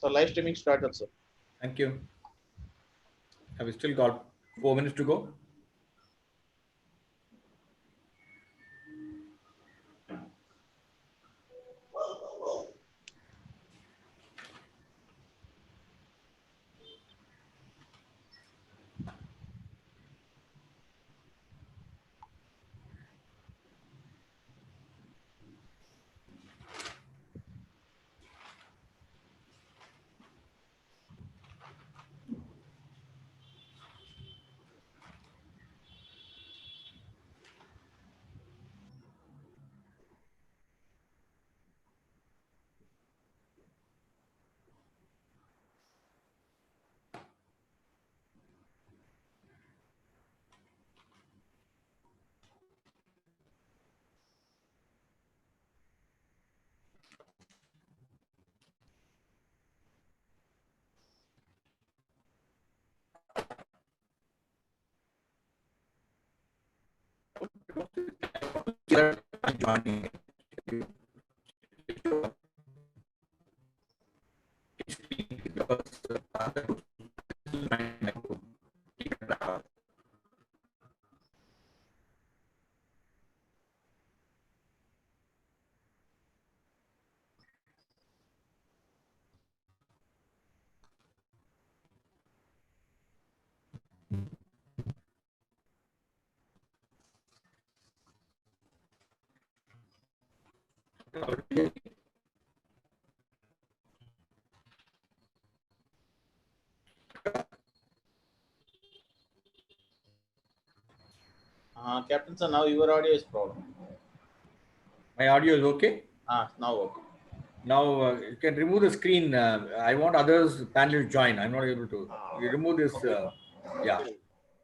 So live streaming started, sir. Thank you. Have we still got 4 minutes to go? Joining. Captain, sir, now your audio is problem. My audio is okay? Now okay. Now you can remove the screen. I want others panelists join. I'm not able to. You remove this. Yeah.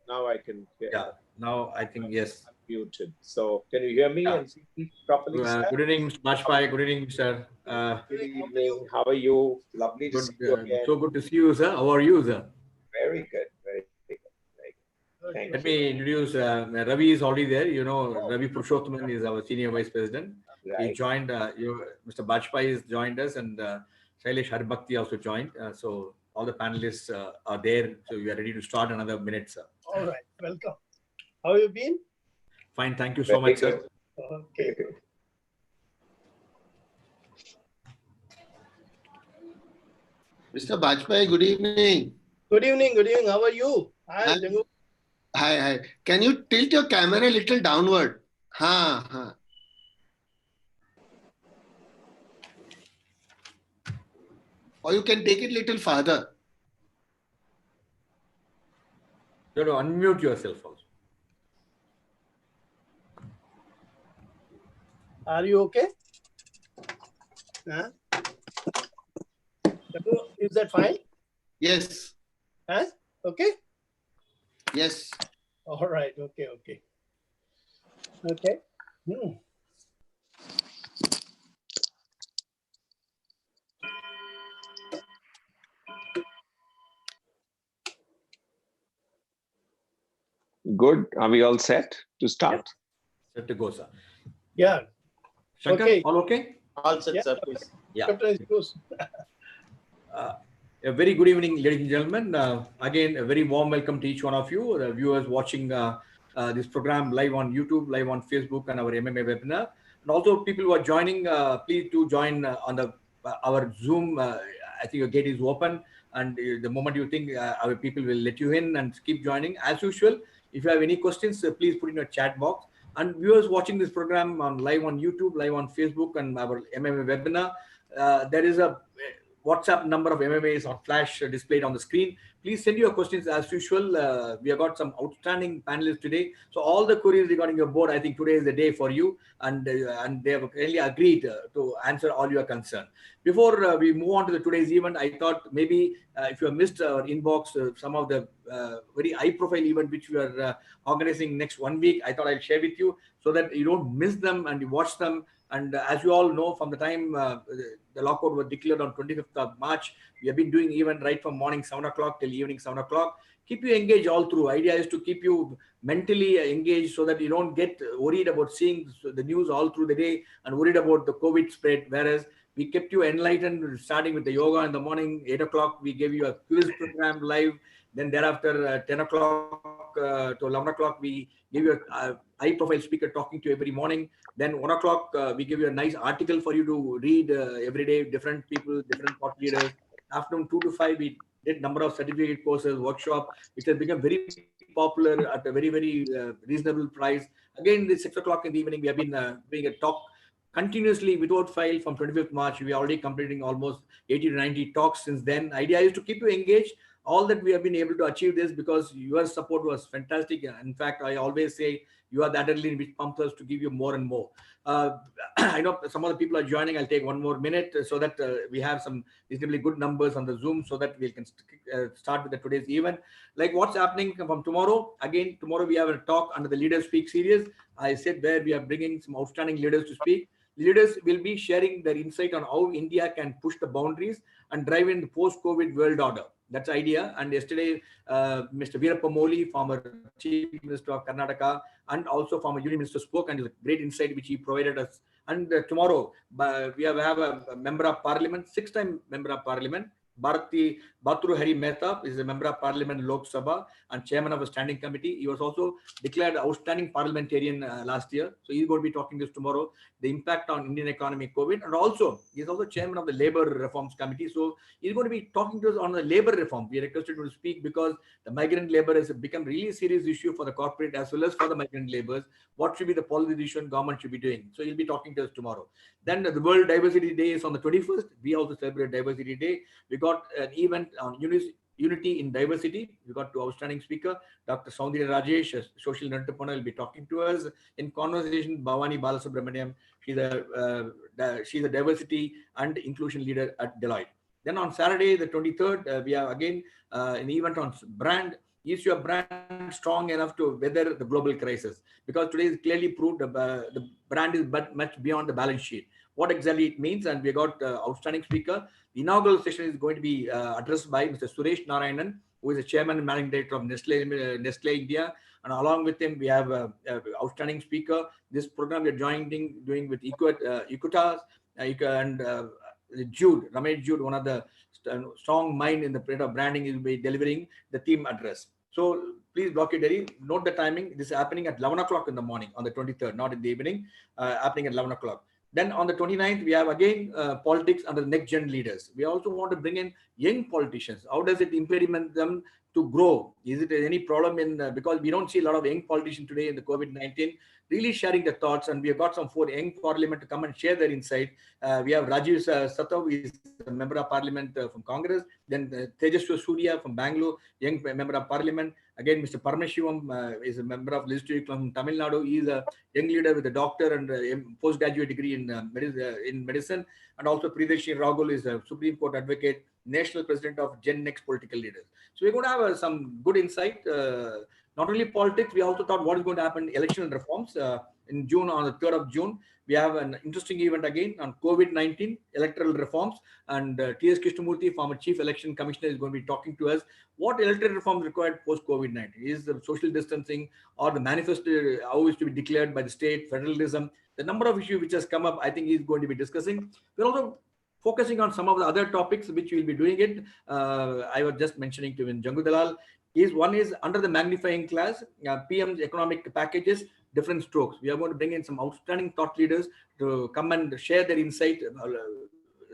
Now I can hear. Yeah. Now I think yes. Muted. So can you hear me and see me properly? Good evening, Mr. Bajpai. Good evening, sir. Good evening. How are you? Lovely to see you again. So good to see you, sir. How are you, sir? Very good. Very good. Very good. Thank Let me introduce Ravi is already there. You know, Ravi Purushotaman is our senior vice president. Right. He joined. Mr. Bajpai has joined us, and Shailesh Harbhakti also joined. So all the panelists are there. So we are ready to start another minute, sir. All right. Welcome. How have you been? Fine. Thank you so much, sir. Okay. Mr. Bajpai, good evening. Good evening. Good evening. How are you? Hi, Jangu. Hi. Can you tilt your camera a little downward? Or you can take it a little farther. You have to unmute yourself also. Are you okay? Huh? Is that fine? Yes. Huh? Okay? Yes. All right. Okay. Okay. Good. Are we all set to start? Set to go, sir. Yeah. Shankar, Okay. all okay? All set, sir, please. Yeah. Yeah. A very good evening, ladies and gentlemen. Again, a very warm welcome to each one of you, the viewers watching this program live on YouTube, live on Facebook, and our MMA webinar. And also, people who are joining, please do join on our Zoom. I think your gate is open, and the moment you think our people will let you in and keep joining. As usual, if you have any questions, please put in your chat box. And viewers watching this program live on YouTube, live on Facebook, and our MMA webinar, there is a WhatsApp number of MMA is on flash displayed on the screen. Please send your questions as usual. We have got some outstanding panelists today. So all the queries regarding your board, I think today is the day for you. And they have really agreed to answer all your concern. Before we move on to today's event, I thought maybe if you have missed our inbox, some of the very high profile event which we are organizing next 1 week, I thought I'll share with you so that you don't miss them and you watch them. And as you all know, from the time the lockout was declared on 25th of March, we have been doing event right from morning 7 o'clock till evening 7 o'clock. Keep you engaged all through. Idea is to keep you mentally engaged so that you don't get worried about seeing the news all through the day and worried about the COVID spread. Whereas We kept you enlightened, starting with the yoga in the morning. 8 o'clock, we gave you a quiz program live. Then thereafter, 10 o'clock to 11 o'clock, we gave you a high-profile speaker talking to you every morning. Then 1 o'clock, we give you a nice article for you to read every day, different people, different thought leaders. Afternoon 2 to 5, we did number of certificate courses, workshop, which has become very popular at a very, very reasonable price. Again, the 6 o'clock in the evening, we have been doing a talk continuously without fail from 25th March. We are already completing almost 80 to 90 talks since then. Idea is to keep you engaged. All that we have been able to achieve this because your support was fantastic. In fact, I always say you are the adrenaline which pumps us to give you more and more. I know some of the people are joining. I'll take one more minute so that we have some reasonably good numbers on the Zoom so that we can start with the today's event. Like what's happening from tomorrow. Again, tomorrow we have a talk under the Leaders Speak series. I said where we are bringing some outstanding leaders to speak. Leaders will be sharing their insight on how India can push the boundaries and drive in the post-COVID world order. That's the idea. And yesterday, Mr. Veerappa Moily, former Chief Minister of Karnataka, and also former Union Minister spoke, and it was a great insight which he provided us. And tomorrow, we have a member of Parliament, six-time member of Parliament, Bharati Bhatru Hari Mehta is a member of Parliament Lok Sabha and chairman of a standing committee. He was also declared outstanding parliamentarian last year. So he's going to be talking to us tomorrow, the impact on Indian economy, COVID, and also he's also chairman of the Labour Reforms Committee. So he's going to be talking to us on the labour reform. We requested him to speak because the migrant labour has become really a serious issue for the corporate as well as for the migrant labourers. What should be the policy decision government should be doing? So he'll be talking to us tomorrow. Then the World Diversity Day is on the 21st. We also celebrate Diversity Day. We got an event on unity in diversity. We got two outstanding speakers. Dr. Soundarya Rajesh, a social entrepreneur, will be talking to us. In conversation, Bhavani Balasubramaniam, she's a diversity and inclusion leader at Deloitte. Then on Saturday, the 23rd, we have again an event on brand. Is your brand strong enough to weather the global crisis? Because today is clearly proved the brand is much beyond the balance sheet. What exactly it means, and we got outstanding speaker. The inaugural session is going to be addressed by Mr. Suresh Narayanan, who is the chairman and managing director of Nestle India. And along with him, we have outstanding speaker. This program we are doing with Equitas and Jude, Ramesh Jude, one of the strong mind in the field of branding, will be delivering the theme address. So please block your diary. Note the timing. This is happening at 11 o'clock in the morning on the 23rd, not in the evening, happening at 11 o'clock. Then on the 29th, we have again politics under the next gen leaders. We also want to bring in young politicians. How does it impediment them to grow? Is it any problem in, because we don't see a lot of young politicians today in the COVID-19, really sharing their thoughts. And we have got some 4 young parliament to come and share their insight. We have Rajiv Satav, who is a member of parliament from Congress. Then Tejaswa Surya from Bangalore, young member of parliament. Again, Mr. Parameshivam is a member of legislature from Tamil Nadu. He is a young leader with a doctor and postgraduate degree in medicine. And also Priyadarshini Rahul is a Supreme Court advocate, national president of Gen Next Political Leaders. So we're going to have some good insight. Not only politics, we also thought what is going to happen in election reforms. In June, on the 3rd of June, we have an interesting event again on COVID-19 electoral reforms. And T.S. Krishnamurthy, former Chief Election Commissioner, is going to be talking to us what electoral reforms required post-COVID-19. Is the social distancing or the manifesto, how is to be declared by the state, federalism, the number of issues which has come up, I think he's going to be discussing. We're also focusing on some of the other topics which we'll be doing it. I was just mentioning to Jangu Dalal. One is under the magnifying class, PM's economic packages, different strokes. We are going to bring in some outstanding thought leaders to come and share their insight.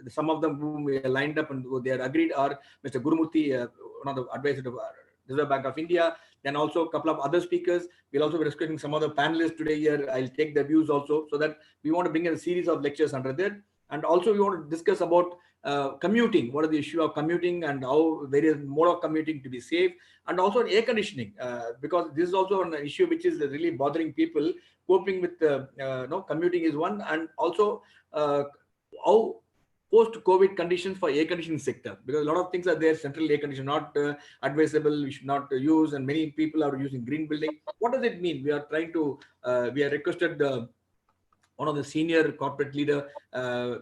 Some of them whom we are lined up and they are agreed are Mr. Gurumurthy, one of the advisors of Reserve Bank of India. Then also a couple of other speakers. We'll also be discussing some other panelists today here. I'll take their views also, so that we want to bring in a series of lectures under there. And also we want to discuss about commuting. What is the issue of commuting and how various mode of commuting to be safe, and also air conditioning, because this is also an issue which is really bothering people. Coping with commuting is one, and also how post-COVID conditions for air conditioning sector, because a lot of things are there. Central air conditioning not advisable. We should not use, and many people are using green building. What does it mean? We are trying to. We are requested. One of the senior corporate leader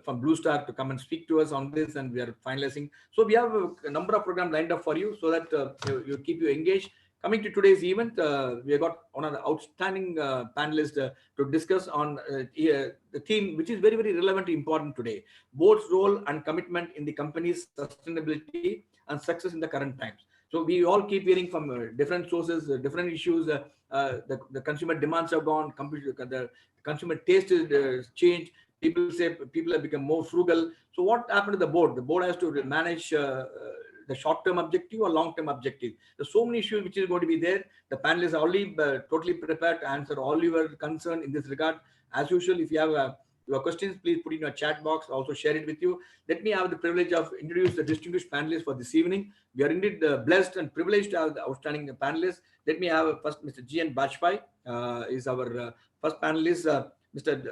from Blue Star to come and speak to us on this, and we are finalizing. So we have a number of programs lined up for you, so that you keep you engaged. Coming to today's event, we have got one of the outstanding panelists to discuss on the theme, which is very, very relevant and important today: board's role and commitment in the company's sustainability and success in the current times. So we all keep hearing from different sources, different issues. The consumer demands have gone, the consumer taste is changed. People say people have become more frugal. So what happened to the board? The board has to manage the short-term objective or long-term objective. There's so many issues which is going to be there. The panelists are already totally prepared to answer all your concern in this regard. As usual, if you have your questions, please put in your chat box. Also share it with you. Let me have the privilege of introduce the distinguished panelists for this evening. We are indeed blessed and privileged to have the outstanding panelists. Let me have first Mr. G.N. Bajpai is our first panelist. Mr.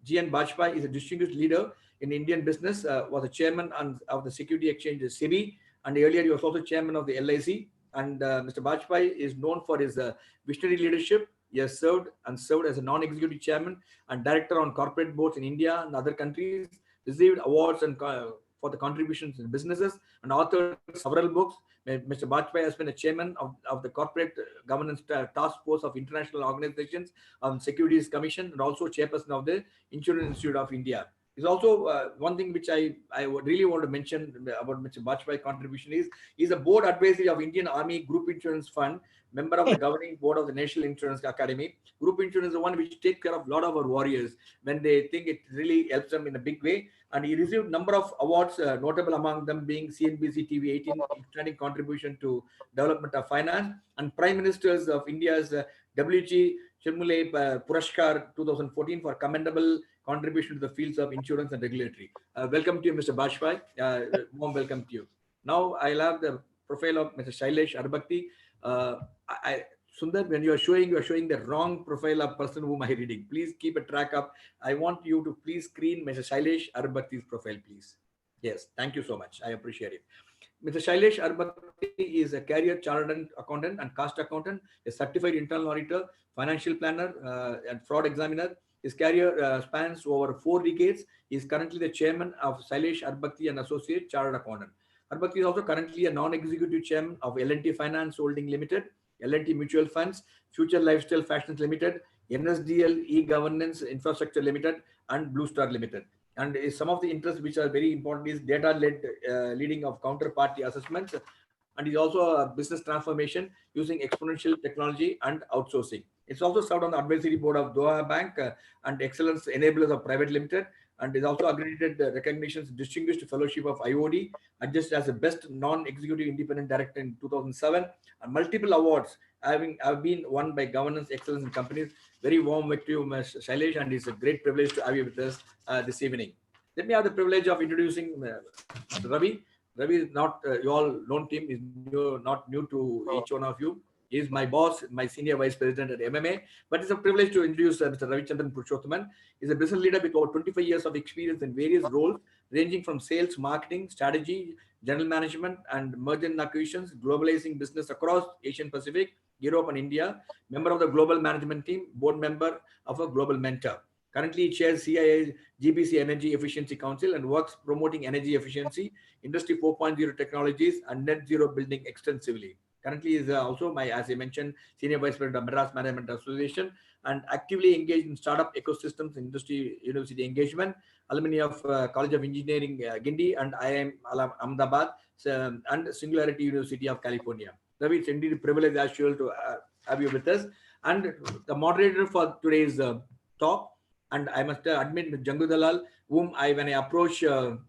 G.N. Bajpai is a distinguished leader in Indian business, was a chairman of the security exchange SEBI, and earlier he was also chairman of the LIC. And Mr. Bajpai is known for his visionary leadership. He has served as a non-executive chairman and director on corporate boards in India and other countries, received awards and for the contributions in businesses, and authored several books. Mr. Bajpai has been a chairman of the Corporate Governance Task Force of International Organizations on Securities Commission, and also chairperson of the Insurance Institute of India. Is also one thing which I would really want to mention about Mr. Bajpai's contribution is he's a board advisory of Indian Army Group Insurance Fund, member of the governing board of the National Insurance Academy. Group insurance is the one which takes care of a lot of our warriors when they think it really helps them in a big way. And he received a number of awards, notable among them being CNBC TV 18 outstanding contribution to development of finance, and Prime Ministers of India's WG Shirmule Purashkar 2014 for commendable contribution to the fields of insurance and regulatory. Welcome to you, Mr. Bajpai. Warm welcome to you. Now I'll have the profile of Mr. Shailesh Arbakti. Sundar, when you are showing the wrong profile of person whom I reading. Please keep a track of. I want you to please screen Mr. Shailesh Arbakti's profile, please. Yes, thank you so much. I appreciate it. Mr. Shailesh Arbakti is a career chartered accountant and cost accountant, a certified internal auditor, financial planner, and fraud examiner. His career spans over 4 decades. He is currently the chairman of Shailesh Arbakti and Associate Chartered Accountant. Arbakti is also currently a non-executive chairman of L&T Finance Holding Limited, L&T Mutual Funds, Future Lifestyle Fashions Limited, NSDL E-Governance Infrastructure Limited, and Blue Star Limited. And some of the interests which are very important is data-led leading of counterparty assessments, and is also a business transformation using exponential technology and outsourcing. It's also served on the advisory board of Doha Bank and Excellence Enablers of Private Limited, and is also accredited recognitions Distinguished Fellowship of IOD, adjudged as the best non-executive independent director in 2007, and multiple awards have been won by governance excellence in companies. Very warm welcome to you, Mr. Shailesh, and it's a great privilege to have you with us this evening. Let me have the privilege of introducing Mr. Ravi. Ravi is not, you all known him, is not new to each one of you. He is my boss, my senior vice president at MMA. But it's a privilege to introduce Mr. Ravi Purushotaman. He's a business leader with over 25 years of experience in various roles, ranging from sales, marketing, strategy, general management, and merger and acquisitions, globalizing business across Asian Pacific, Europe, and India. Member of the global management team, board member of a global mentor. Currently, he chairs CIA GBC Energy Efficiency Council and works promoting energy efficiency, Industry 4.0 technologies, and net zero building extensively. Currently, is also as I mentioned, Senior Vice President of Madras Management Association, and actively engaged in startup ecosystems, industry, university engagement, alumni of College of Engineering Gindi and IIM Ahmedabad, and Singularity University of California. Ravi, it's indeed a privilege as usual to have you with us. And the moderator for today's talk, and I must admit Jangu Dalal, whom when I approach,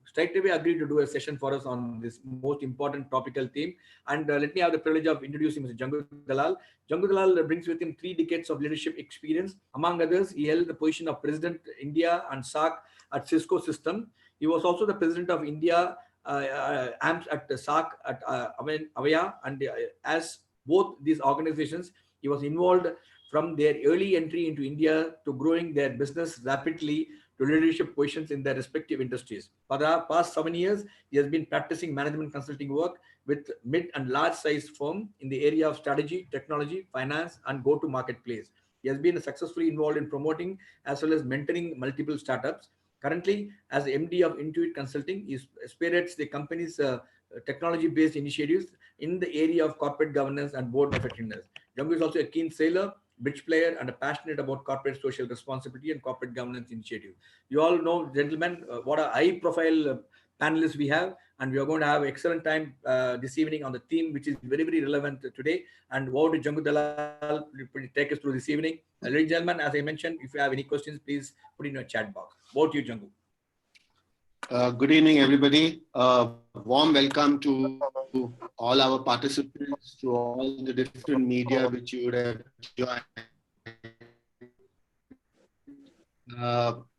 straight away agreed to do a session for us on this most important topical theme. And let me have the privilege of introducing Mr. Jangu Dalal. Jangu Dalal brings with him 3 decades of leadership experience. Among others, he held the position of President India and SAC at Cisco System. He was also the President of India AMS at SAC at Avaya, and as both these organizations, he was involved from their early entry into India to growing their business rapidly to leadership positions in their respective industries. For the past 7 years, he has been practicing management consulting work with mid and large size firms in the area of strategy, technology, finance, and go-to-marketplace. He has been successfully involved in promoting as well as mentoring multiple startups. Currently, as MD of Intuit Consulting, he spearheads the company's technology-based initiatives in the area of corporate governance and board effectiveness. Jangu is also a keen sailor, bridge player, and passionate about corporate social responsibility and corporate governance initiative. You all know, gentlemen, what a high-profile panelists we have, and we are going to have excellent time this evening on the theme, which is very, very relevant today. And over to Jangu Dalal to take us through this evening. Ladies and gentlemen, as I mentioned, if you have any questions, please put in your chat box. Over to you, Jangu. Good evening, everybody. Warm welcome to all our participants, to all the different media which you would have joined.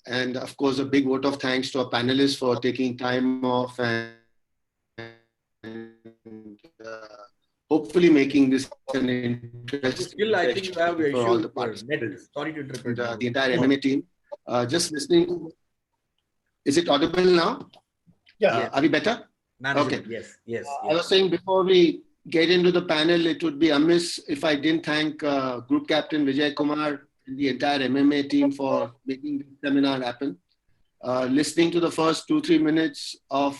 And of course, a big vote of thanks to our panelists for taking time off and hopefully making this an interesting Still, I think you have an for issue all the with your net. participants. Sorry to interrupt. And, the entire MMA team. Just listening. Is it audible now? Yeah. Are we better? Manageable. Okay. Yes. I was saying before we get into the panel, it would be amiss if I didn't thank Group Captain Vijay Kumar and the entire MMA team for making this seminar happen. Listening to the first 2-3 minutes of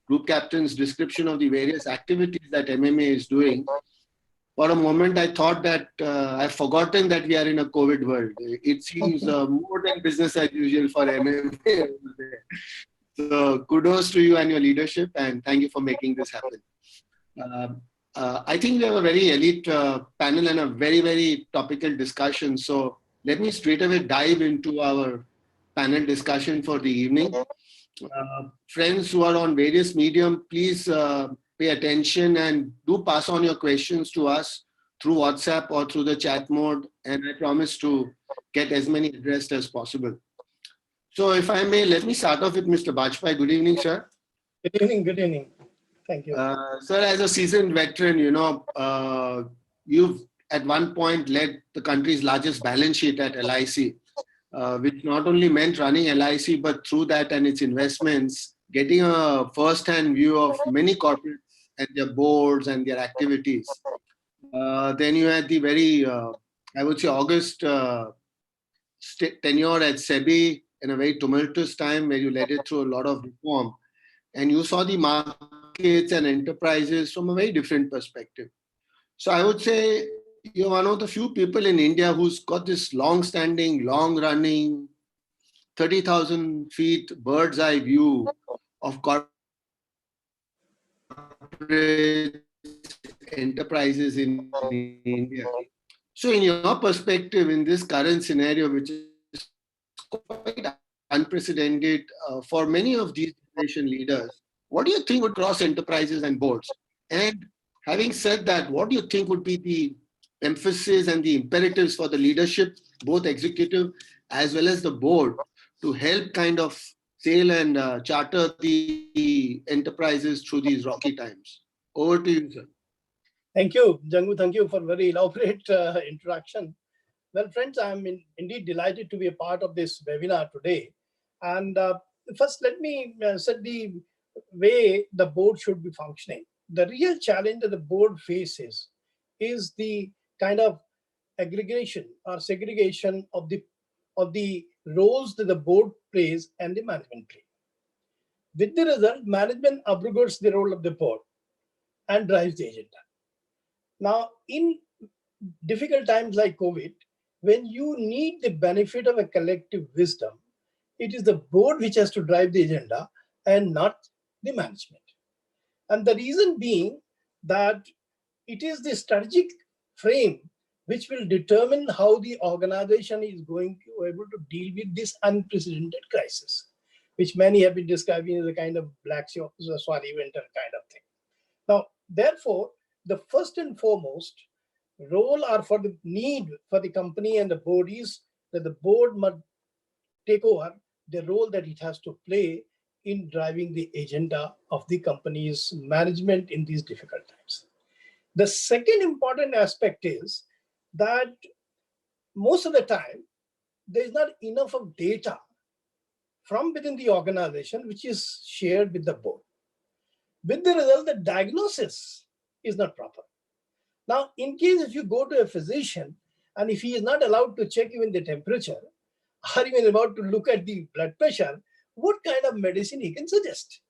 Group Captain's description of the various activities that MMA is doing, for a moment I thought that I've forgotten that we are in a COVID world. It seems more than business as usual for MMA. So kudos to you and your leadership, and thank you for making this happen. I think we have a very elite panel and a very, very topical discussion. So let me straight away dive into our panel discussion for the evening. Friends who are on various medium, please pay attention and do pass on your questions to us through WhatsApp or through the chat mode. And I promise to get as many addressed as possible. So if I may, let me start off with Mr. Bajpai. Good evening, sir. Good evening. Good evening. Thank you. Sir, as a seasoned veteran, you've at one point led the country's largest balance sheet at LIC, which not only meant running LIC, but through that and its investments, getting a first-hand view of many corporates and their boards and their activities. Then you had the very, I would say, August tenure at SEBI in a very tumultuous time where you led it through a lot of reform. And you saw the markets and enterprises from a very different perspective. So I would say you're one of the few people in India who's got this long-standing, long-running, 30,000 feet bird's eye view of corporate enterprises in India. So in your perspective, in this current scenario, which is quite unprecedented for many of these generation leaders, what do you think would cross enterprises and boards? And having said that, what do you think would be the emphasis and the imperatives for the leadership, both executive as well as the board, to help kind of sail and charter the enterprises through these rocky times? Over to you, sir. Thank you, Jangu. Thank you for very elaborate introduction. Well, friends, I'm indeed delighted to be a part of this webinar today. And first, let me set the way the board should be functioning. The real challenge that the board faces is the kind of aggregation or segregation of the roles that the board plays and the management play. With the result, management abrogates the role of the board and drives the agenda. Now, in difficult times like COVID, when you need the benefit of a collective wisdom, it is the board which has to drive the agenda and not the management. And the reason being that it is the strategic frame which will determine how the organization is going to be able to deal with this unprecedented crisis, which many have been describing as a kind of black swan event kind of thing. Now, therefore, the first and foremost role or for the need for the company and the board is that the board must take over the role that it has to play in driving the agenda of the company's management in these difficult times. The second important aspect is that most of the time, there is not enough of data from within the organization which is shared with the board. With the result, the diagnosis is not proper. Now, in case if you go to a physician and if he is not allowed to check even the temperature or even about to look at the blood pressure, what kind of medicine he can suggest?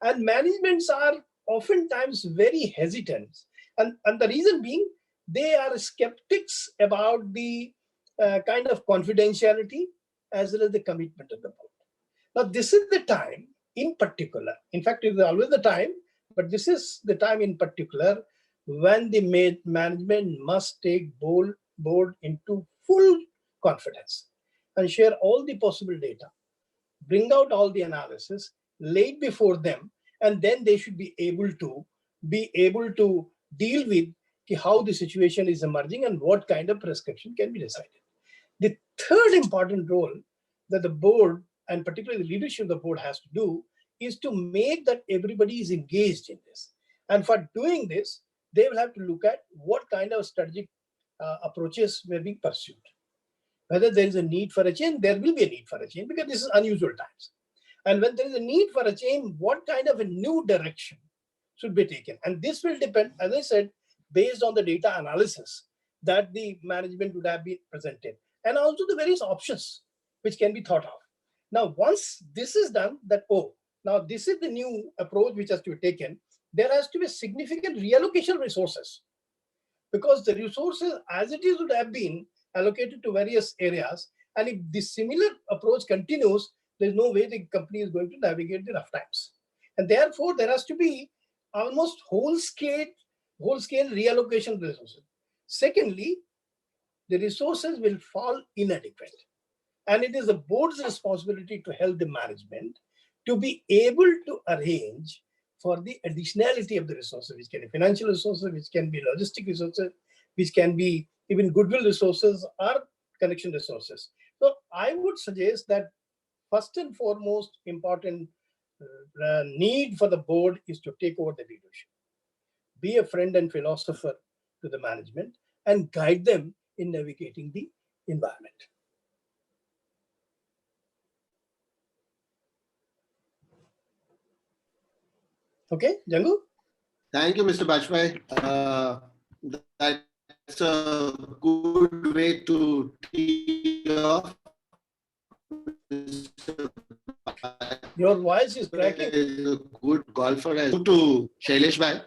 And managements are oftentimes very hesitant. And the reason being, they are skeptics about the kind of confidentiality as well as the commitment of the board. Now, this is the time in particular, in fact, it is always the time, but this is the time in particular when the management must take board into full confidence and share all the possible data, bring out all the analysis, lay it before them, and then they should be able to deal with how the situation is emerging and what kind of prescription can be decided. The third important role that the board, and particularly the leadership of the board, has to do is to make that everybody is engaged in this. And for doing this, they will have to look at what kind of strategic approaches were being pursued. Whether there is a need for a change, there will be a need for a change because this is unusual times. And when there is a need for a change, what kind of a new direction should be taken? And this will depend, as I said, based on the data analysis that the management would have been presented, and also the various options which can be thought of. Now, once this is done, that, oh, now this is the new approach which has to be taken, there has to be significant reallocation of resources, because the resources as it is would have been allocated to various areas. And if this similar approach continues, there's no way the company is going to navigate the rough times. And therefore, there has to be almost whole-scale reallocation of resources. Secondly, the resources will fall inadequate. And it is the board's responsibility to help the management to be able to arrange for the additionality of the resources, which can be financial resources, which can be logistic resources, which can be even goodwill resources or connection resources. So I would suggest that first and foremost important need for the board is to take over the leadership, be a friend and philosopher to the management, and guide them in navigating the environment. Okay, Jangu? Thank you, Mr. Bajpai. That's a good way to tee off. Your voice is cracking. Is a good golfer. To Shailesh Bhai.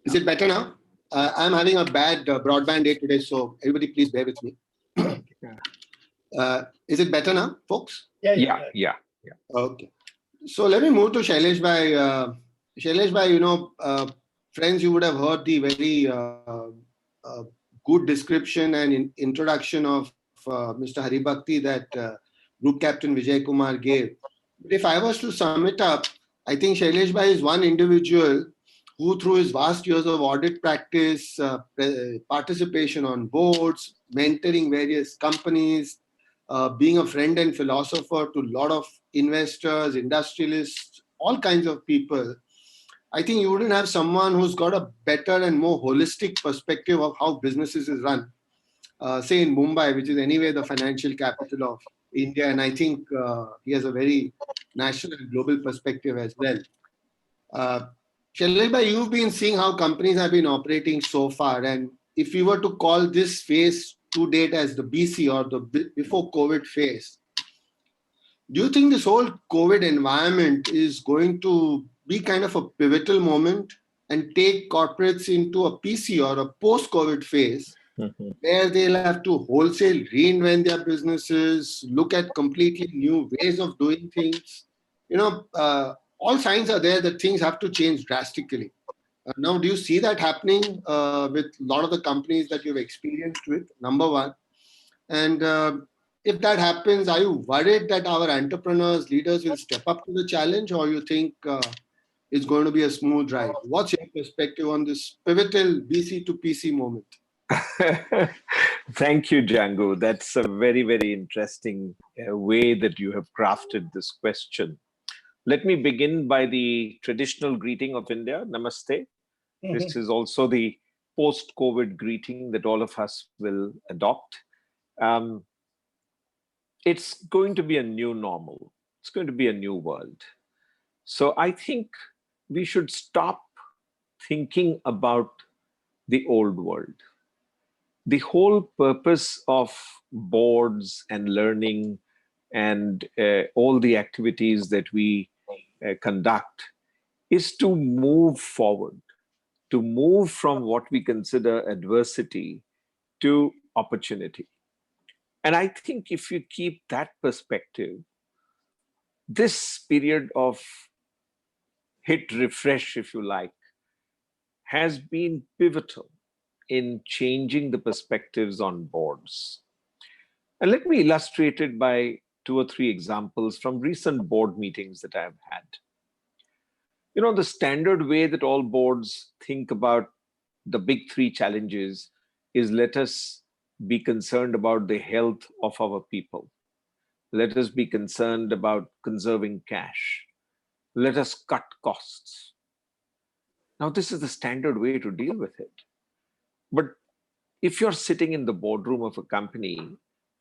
Is it better now? I'm having a bad broadband day today, so everybody please bear with me. Is it better now, folks? Yeah. Okay. So let me move to Shailesh Bhai. Shailesh Bhai, friends, you would have heard the very good description and introduction of Mr. Haribhakti that Group Captain Vijay Kumar gave. But if I was to sum it up, I think Shailesh Bhai is one individual who, through his vast years of audit practice, participation on boards, mentoring various companies, being a friend and philosopher to a lot of investors, industrialists, all kinds of people, I think you wouldn't have someone who's got a better and more holistic perspective of how businesses is run. Say in Mumbai, which is anyway the financial capital of India, and I think he has a very national and global perspective as well. Shailesh Bhai, you've been seeing how companies have been operating so far, and if we were to call this phase to date as the BC or the before COVID phase, do you think this whole COVID environment is going to be kind of a pivotal moment and take corporates into a PC or a post-COVID phase where they'll have to wholesale reinvent their businesses, look at completely new ways of doing things? All signs are there that things have to change drastically. Now, do you see that happening with a lot of the companies that you've experienced with, number one? And if that happens, are you worried that our entrepreneurs, leaders will step up to the challenge, or you think it's going to be a smooth ride? What's your perspective on this pivotal BC to PC moment? Thank you, Django. That's a very, very interesting way that you have crafted this question. Let me begin by the traditional greeting of India, Namaste. This is also the post-COVID greeting that all of us will adopt. It's going to be a new normal. It's going to be a new world. So I think we should stop thinking about the old world. The whole purpose of boards and learning and all the activities that we conduct is to move forward, to move from what we consider adversity to opportunity. And I think if you keep that perspective, this period of hit refresh, if you like, has been pivotal in changing the perspectives on boards. And let me illustrate it by 2 or 3 examples from recent board meetings that I've had. You know, the standard way that all boards think about the big 3 challenges is, let us be concerned about the health of our people. Let us be concerned about conserving cash. Let us cut costs. Now, this is the standard way to deal with it. But if you're sitting in the boardroom of a company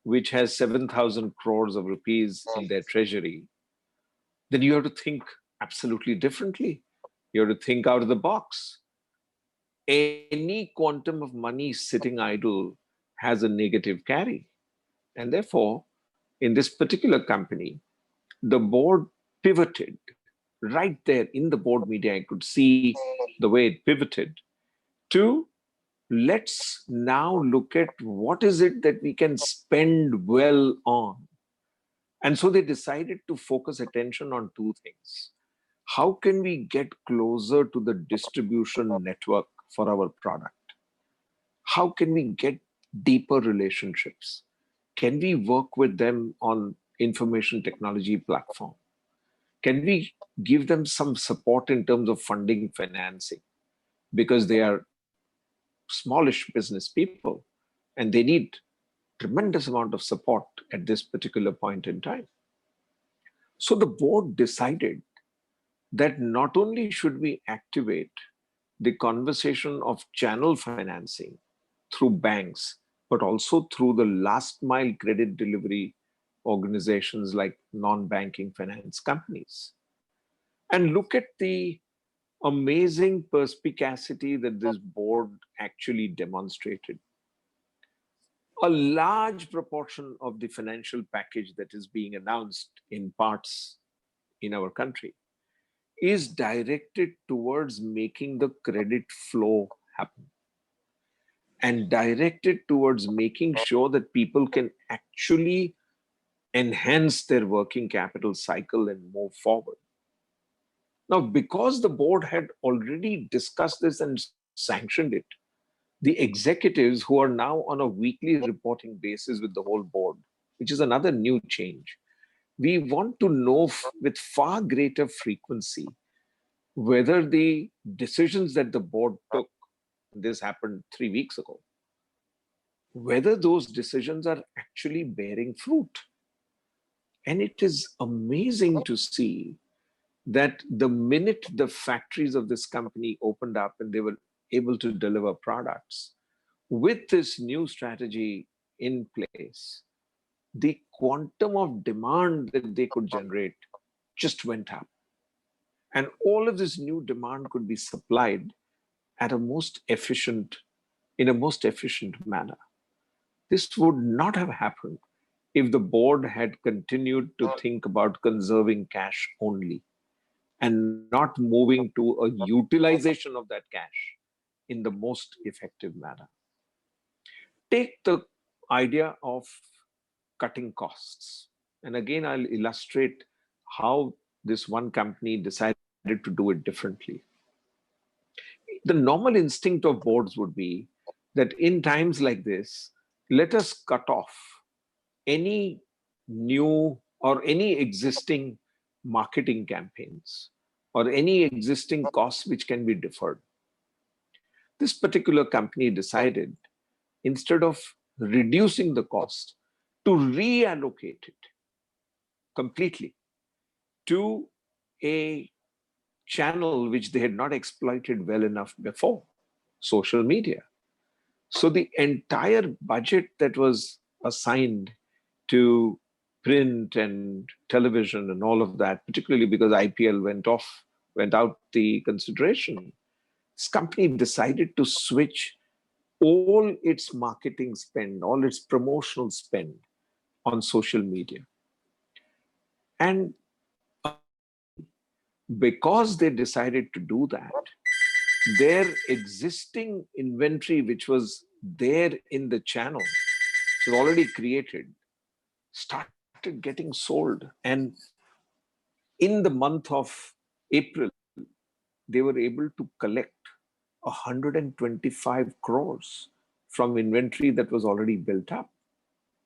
which has 7,000 crores of rupees in their treasury, then you have to think absolutely differently. You have to think out of the box. Any quantum of money sitting idle has a negative carry. And therefore, in this particular company, the board pivoted right there in the board meeting. I could see the way it pivoted to, let's now look at what is it that we can spend well on. And so they decided to focus attention on 2 things. How can we get closer to the distribution network for our product? How can we get deeper relationships? Can we work with them on information technology platform? Can we give them some support in terms of funding, financing? Because they are smallish business people and they need tremendous amount of support at this particular point in time. So the board decided that not only should we activate the conversation of channel financing through banks, but also through the last mile credit delivery organizations like non-banking finance companies. And look at the amazing perspicacity that this board actually demonstrated. A large proportion of the financial package that is being announced in parts in our country is directed towards making the credit flow happen and directed towards making sure that people can actually enhance their working capital cycle and move forward. Now, because the board had already discussed this and sanctioned it, the executives who are now on a weekly reporting basis with the whole board, which is another new change, we want to know with far greater frequency whether the decisions that the board took, this happened 3 weeks ago, whether those decisions are actually bearing fruit. And it is amazing to see that the minute the factories of this company opened up and they were able to deliver products, with this new strategy in place, the quantum of demand that they could generate just went up. And all of this new demand could be supplied at in a most efficient manner. This would not have happened if the board had continued to think about conserving cash only and not moving to a utilization of that cash in the most effective manner. Take the idea of cutting costs. And again, I'll illustrate how this one company decided to do it differently. The normal instinct of boards would be that in times like this, let us cut off any new or any existing marketing campaigns or any existing costs which can be deferred. This particular company decided, instead of reducing the cost, to reallocate it completely to a channel which they had not exploited well enough before, social media. So the entire budget that was assigned to print and television and all of that, particularly because IPL went out the consideration, this company decided to switch all its marketing spend, all its promotional spend on social media. And Because they decided to do that, their existing inventory, which was there in the channel, was already created, started getting sold. And in the month of April, they were able to collect 125 crores from inventory that was already built up.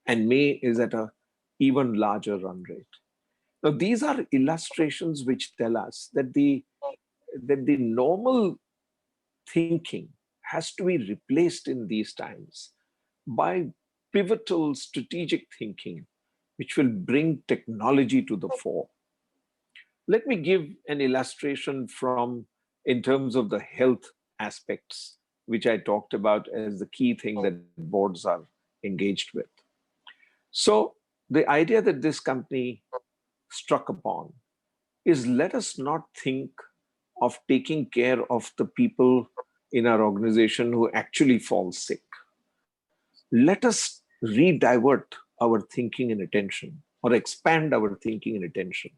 And May is at an even larger run rate. Now, these are illustrations which tell us that the normal thinking has to be replaced in these times by pivotal strategic thinking, which will bring technology to the fore. Let me give an illustration from in terms of the health aspects, which I talked about as the key thing that boards are engaged with. So the idea that this company struck upon is, let us not think of taking care of the people in our organization who actually fall sick. Let us redivert our thinking and attention, or expand our thinking and attention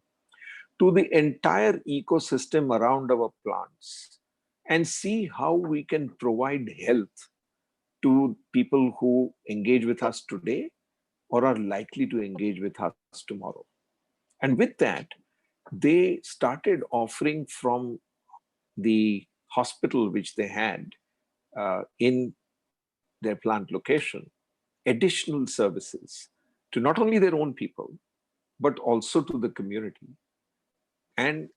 to the entire ecosystem around our plants, and see how we can provide health to people who engage with us today or are likely to engage with us tomorrow. And with that, they started offering from the hospital which they had in their plant location additional services to not only their own people, but also to the community. And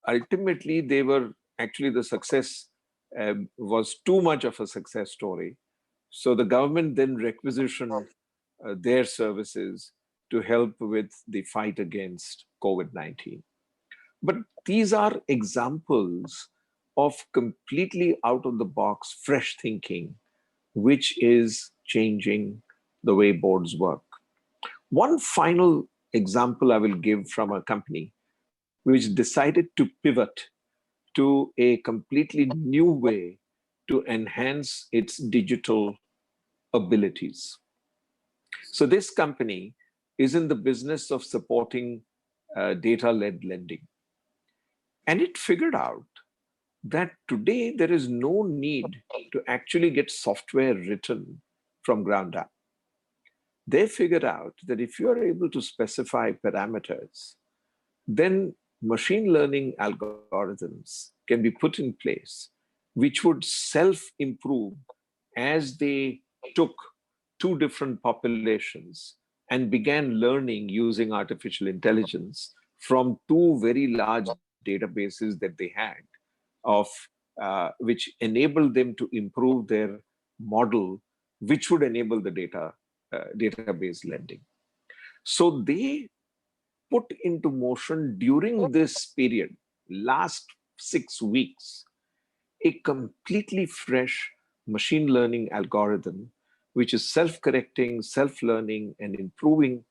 ultimately, they were actually, the success was too much of a success story. So the government then requisitioned their services to help with the fight against COVID-19. But these are examples of completely out of the box, fresh thinking, which is changing the way boards work. One final example I will give from a company which decided to pivot to a completely new way to enhance its digital abilities. So this company is in the business of supporting data-led lending. And it figured out that today there is no need to actually get software written from ground up. They figured out that if you are able to specify parameters, then machine learning algorithms can be put in place, which would self-improve as they took two different populations and began learning using artificial intelligence from two very large databases that they had, of which enabled them to improve their model, which would enable the database lending. So they put into motion during this period, last 6 weeks, a completely fresh machine learning algorithm, which is self-correcting, self-learning, and improving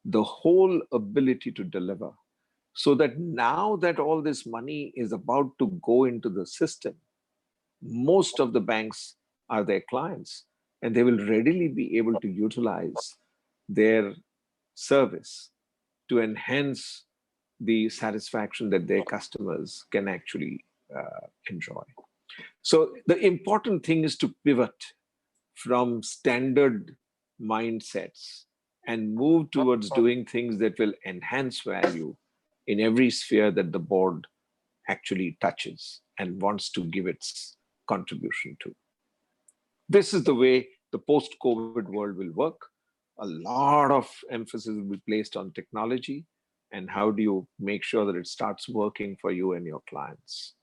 the whole ability to deliver. So that now that all this money is about to go into the system, most of the banks are their clients, and they will readily be able to utilize their service to enhance the satisfaction that their customers can actually enjoy. So the important thing is to pivot from standard mindsets and move towards doing things that will enhance value in every sphere that the board actually touches and wants to give its contribution to. This is the way the post-COVID world will work. A lot of emphasis will be placed on technology and how do you make sure that it starts working for you and your clients.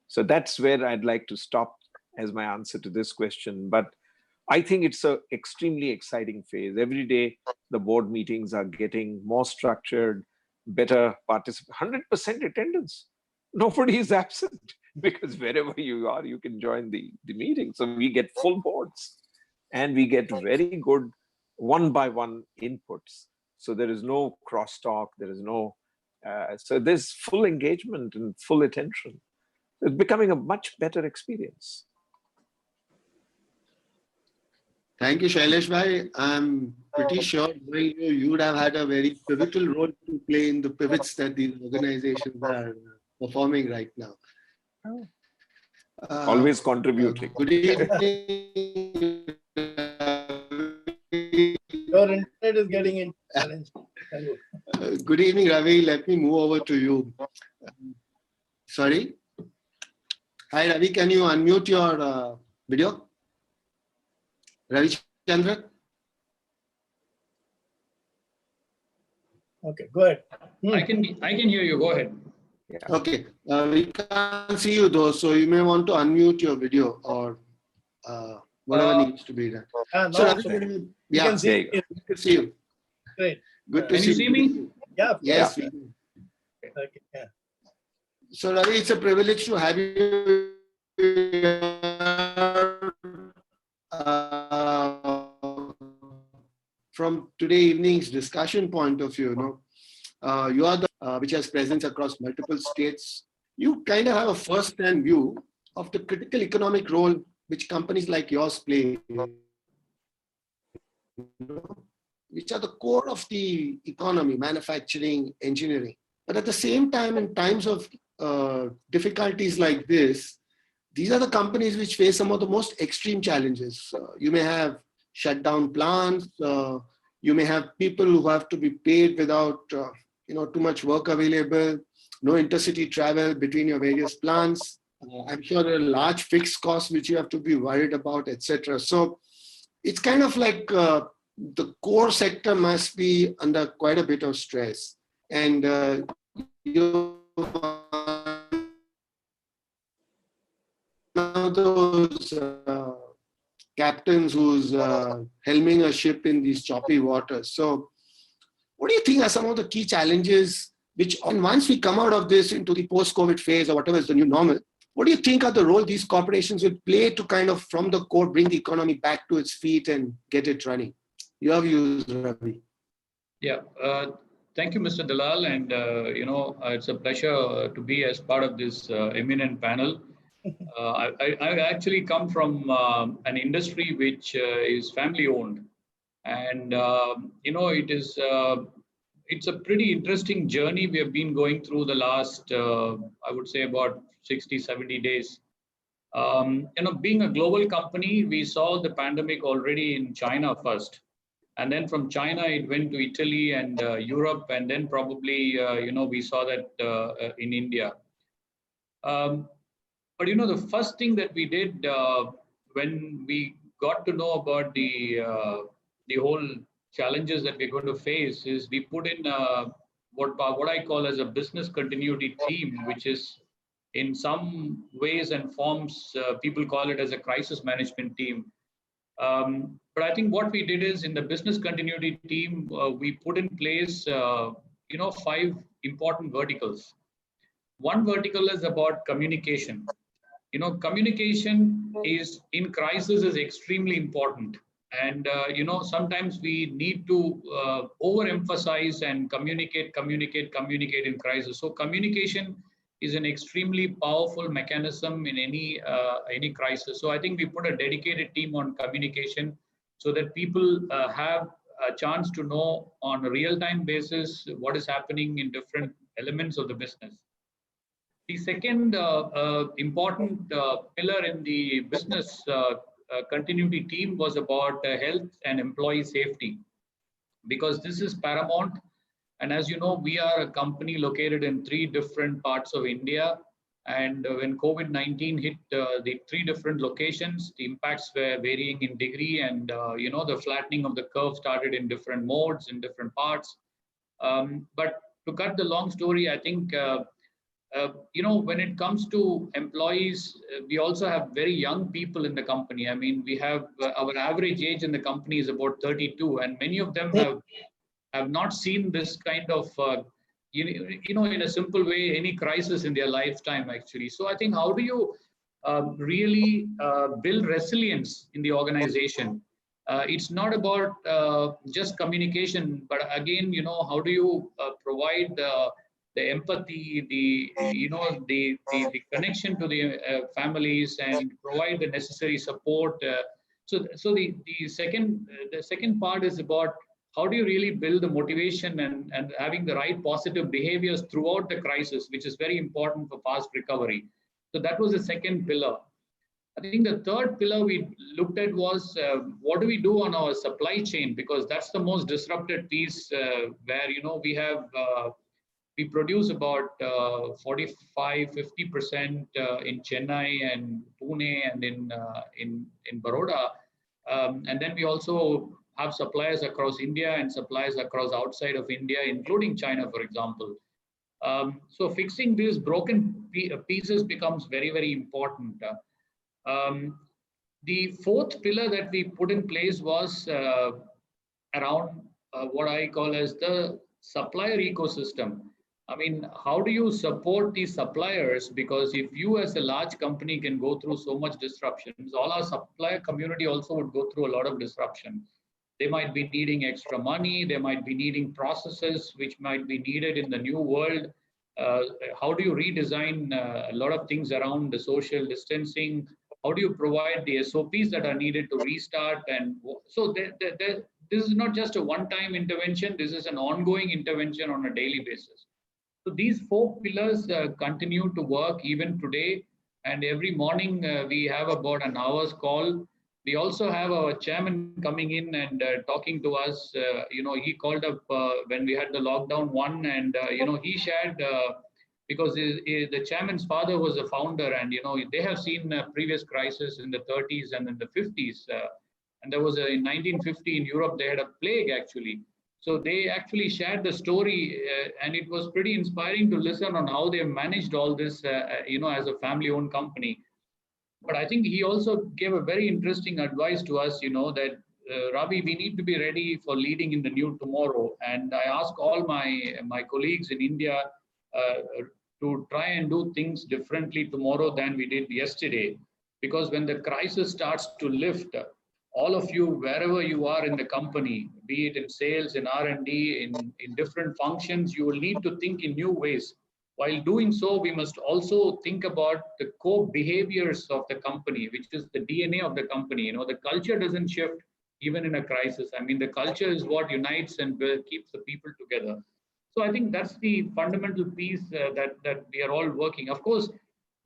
So that's where I'd like to stop as my answer to this question. But I think it's an extremely exciting phase. Every day, the board meetings are getting more structured, better participation, 100% attendance. Nobody is absent because wherever you are, you can join the meeting. So we get full boards and we get very good one-by-one inputs. So there is no crosstalk, there is no, so there's full engagement and full attention. It's becoming a much better experience. Thank you, Shailesh Bhai. I'm pretty sure you would have had a very pivotal role to play in the pivots that these organizations are performing right now. Always contributing. Good evening. Your internet is getting in challenge. Good evening, Ravi. Let me move over to you. Sorry. Hi, Ravi. Can you unmute your video? Ravi Chandran? Okay, go ahead. I can hear you. Go ahead. Okay. We can't see you though, so you may want to unmute your video or whatever needs to be done. So, Now Ravi, you can see There you it. good to see you. Great. Good to Can see you see me? Yeah. Yes. We do. Okay. Yeah. So, Ravi, it's a privilege to have you from today evening's discussion point of view. You are the which has presence across multiple states. You kind of have a first-hand view of the critical economic role which companies like yours play, which are the core of the economy, manufacturing, engineering. But at the same time, in times of difficulties like this, these are the companies which face some of the most extreme challenges. You may have shut down plants. You may have people who have to be paid without too much work available, no intercity travel between your various plants. I'm sure there are large fixed costs which you have to be worried about, etc. So it's kind of like the core sector must be under quite a bit of stress. And you one of those captains who's helming a ship in these choppy waters. So what do you think are some of the key challenges which, once we come out of this into the post-COVID phase or whatever is the new normal, what do you think are the role these corporations will play to kind of from the core bring the economy back to its feet and get it running? Your views, Ravi. Yeah. Thank you, Mr. Dalal. And, it's a pleasure to be as part of this eminent panel. I actually come from an industry which is family owned. And, it's a pretty interesting journey we have been going through the last, I would say about 60, 70 days. Being a global company, we saw the pandemic already in China first. And then from China, it went to Italy and Europe. And then probably, we saw that in India. But, the first thing that we did when we got to know about the whole challenges that we're going to face is we put in what I call as a business continuity team, which is in some ways and forms, people call it as a crisis management team. But I think what we did is in the business continuity team, we put in place, 5 important verticals. One vertical is about communication. Communication is in crisis is extremely important. And, sometimes we need to overemphasize and communicate in crisis. So communication is an extremely powerful mechanism in any crisis. So I think we put a dedicated team on communication so that people have a chance to know on a real-time basis what is happening in different elements of the business. The second important pillar in the business continuity team was about health and employee safety, because this is paramount. And as you know, we are a company located in 3 different parts of India. And when COVID-19 hit the 3 different locations, the impacts were varying in degree. And, the flattening of the curve started in different modes in different parts. But to cut the long story, I think, when it comes to employees, we also have very young people in the company. I mean, we have our average age in the company is about 32, and many of them have not seen this kind of, in a simple way, any crisis in their lifetime, actually. So I think how do you really build resilience in the organization? It's not about just communication, but again, how do you provide the empathy, the connection to the families and provide the necessary support. So the second part is about how do you really build the motivation and having the right positive behaviors throughout the crisis, which is very important for fast recovery. So that was the second pillar. I think the third pillar we looked at was what do we do on our supply chain, because that's the most disrupted piece where, we produce about 45-50% in Chennai and Pune and in Baroda. And then we also have suppliers across India and suppliers across outside of India, including China, for example. So fixing these broken pieces becomes very, very important. The fourth pillar that we put in place was around what I call as the supplier ecosystem. I mean, how do you support these suppliers? Because if you as a large company can go through so much disruptions, all our supplier community also would go through a lot of disruption. They might be needing extra money. They might be needing processes which might be needed in the new world. How do you redesign a lot of things around the social distancing? How do you provide the SOPs that are needed to restart? And so this is not just a one-time intervention. This is an ongoing intervention on a daily basis. So these four pillars continue to work even today. And every morning we have about an hour's call. We also have our chairman coming in and talking to us. He called up when we had the lockdown one, and he shared because the chairman's father was a founder, and they have seen previous crises in the 30s and in the 50s. And there was in 1950 in Europe, they had a plague actually. So they actually shared the story, and it was pretty inspiring to listen on how they managed all this, as a family-owned company. But I think he also gave a very interesting advice to us, that Ravi, we need to be ready for leading in the new tomorrow. And I ask all my colleagues in India to try and do things differently tomorrow than we did yesterday, because when the crisis starts to lift, all of you, wherever you are in the company, be it in sales, in R&D, in different functions, you will need to think in new ways. While doing so, we must also think about the core behaviors of the company, which is the DNA of the company. The culture doesn't shift even in a crisis. I mean, the culture is what unites and keeps the people together. So I think that's the fundamental piece that we are all working. Of course,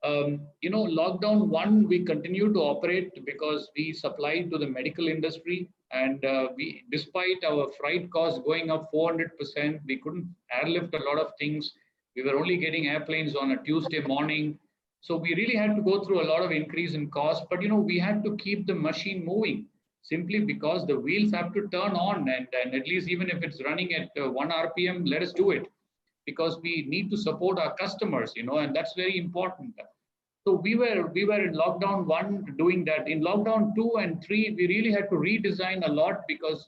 lockdown one, we continue to operate because we supply to the medical industry, and we, despite our freight costs going up 400%, we couldn't airlift a lot of things. We were only getting airplanes on a Tuesday morning. So we really had to go through a lot of increase in cost, but we had to keep the machine moving simply because the wheels have to turn on, and at least even if it's running at 1 RPM, let us do it, because we need to support our customers, and that's very important. So we were in lockdown one doing that. In lockdown 2 and 3, we really had to redesign a lot because,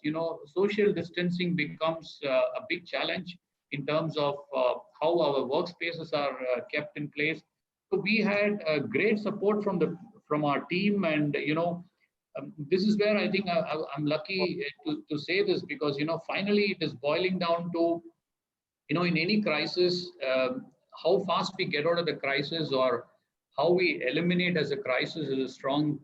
social distancing becomes a big challenge in terms of how our workspaces are kept in place. So we had great support from our team, and this is where I think I'm lucky to say this, because finally it is boiling down to in any crisis, how fast we get out of the crisis or how we eliminate as a crisis as a strong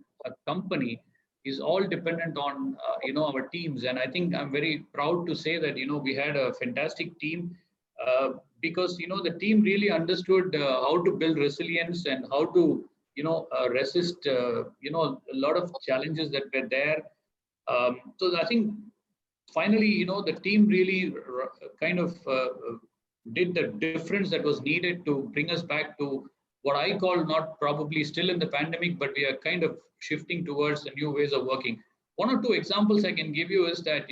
company is all dependent on our teams. And I think I'm very proud to say that we had a fantastic team because the team really understood how to build resilience and how to resist a lot of challenges that were there. So I think finally the team really kind of did the difference that was needed to bring us back to what I call, not probably still in the pandemic, but we are kind of shifting towards the new ways of working. One or two examples I can give you is that,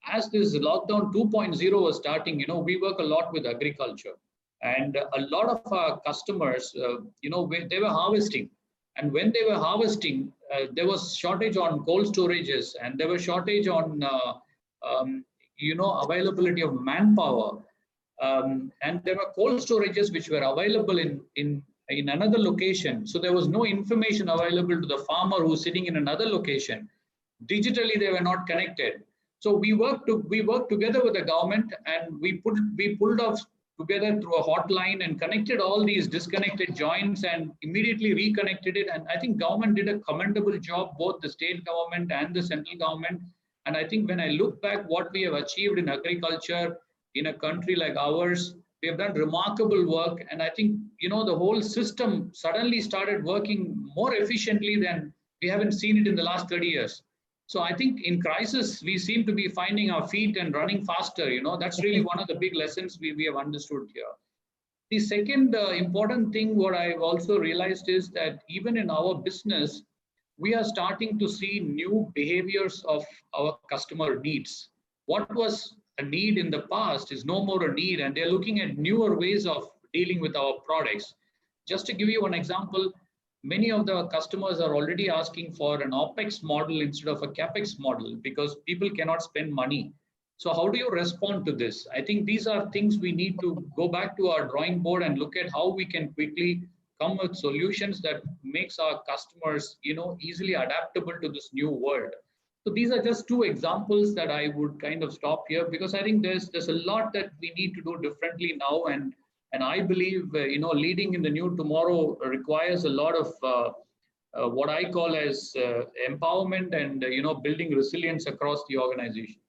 as this lockdown 2.0 was starting, we work a lot with agriculture. And a lot of our customers, they were harvesting. And when they were harvesting, there was shortage on cold storages, and there was shortage on, availability of manpower. And there were cold storages which were available in another location. So there was no information available to the farmer who's sitting in another location. Digitally, they were not connected. So we worked together with the government, and we pulled off together through a hotline and connected all these disconnected joints and immediately reconnected it. And I think government did a commendable job, both the state government and the central government. And I think when I look back what we have achieved in agriculture in a country like ours, we have done remarkable work. And I think, the whole system suddenly started working more efficiently than we haven't seen it in the last 30 years. So I think in crisis, we seem to be finding our feet and running faster. That's really one of the big lessons we have understood here. The second important thing, what I've also realized is that even in our business, we are starting to see new behaviors of our customer needs. What was a need in the past is no more a need, and they're looking at newer ways of dealing with our products. Just to give you one example, many of the customers are already asking for an OPEX model instead of a CAPEX model because people cannot spend money. So how do you respond to this? I think these are things we need to go back to our drawing board and look at how we can quickly come with solutions that makes our customers, easily adaptable to this new world. So these are just two examples that I would kind of stop here, because I think there's a lot that we need to do differently now, and I believe leading in the new tomorrow requires a lot of what I call as empowerment and building resilience across the organization.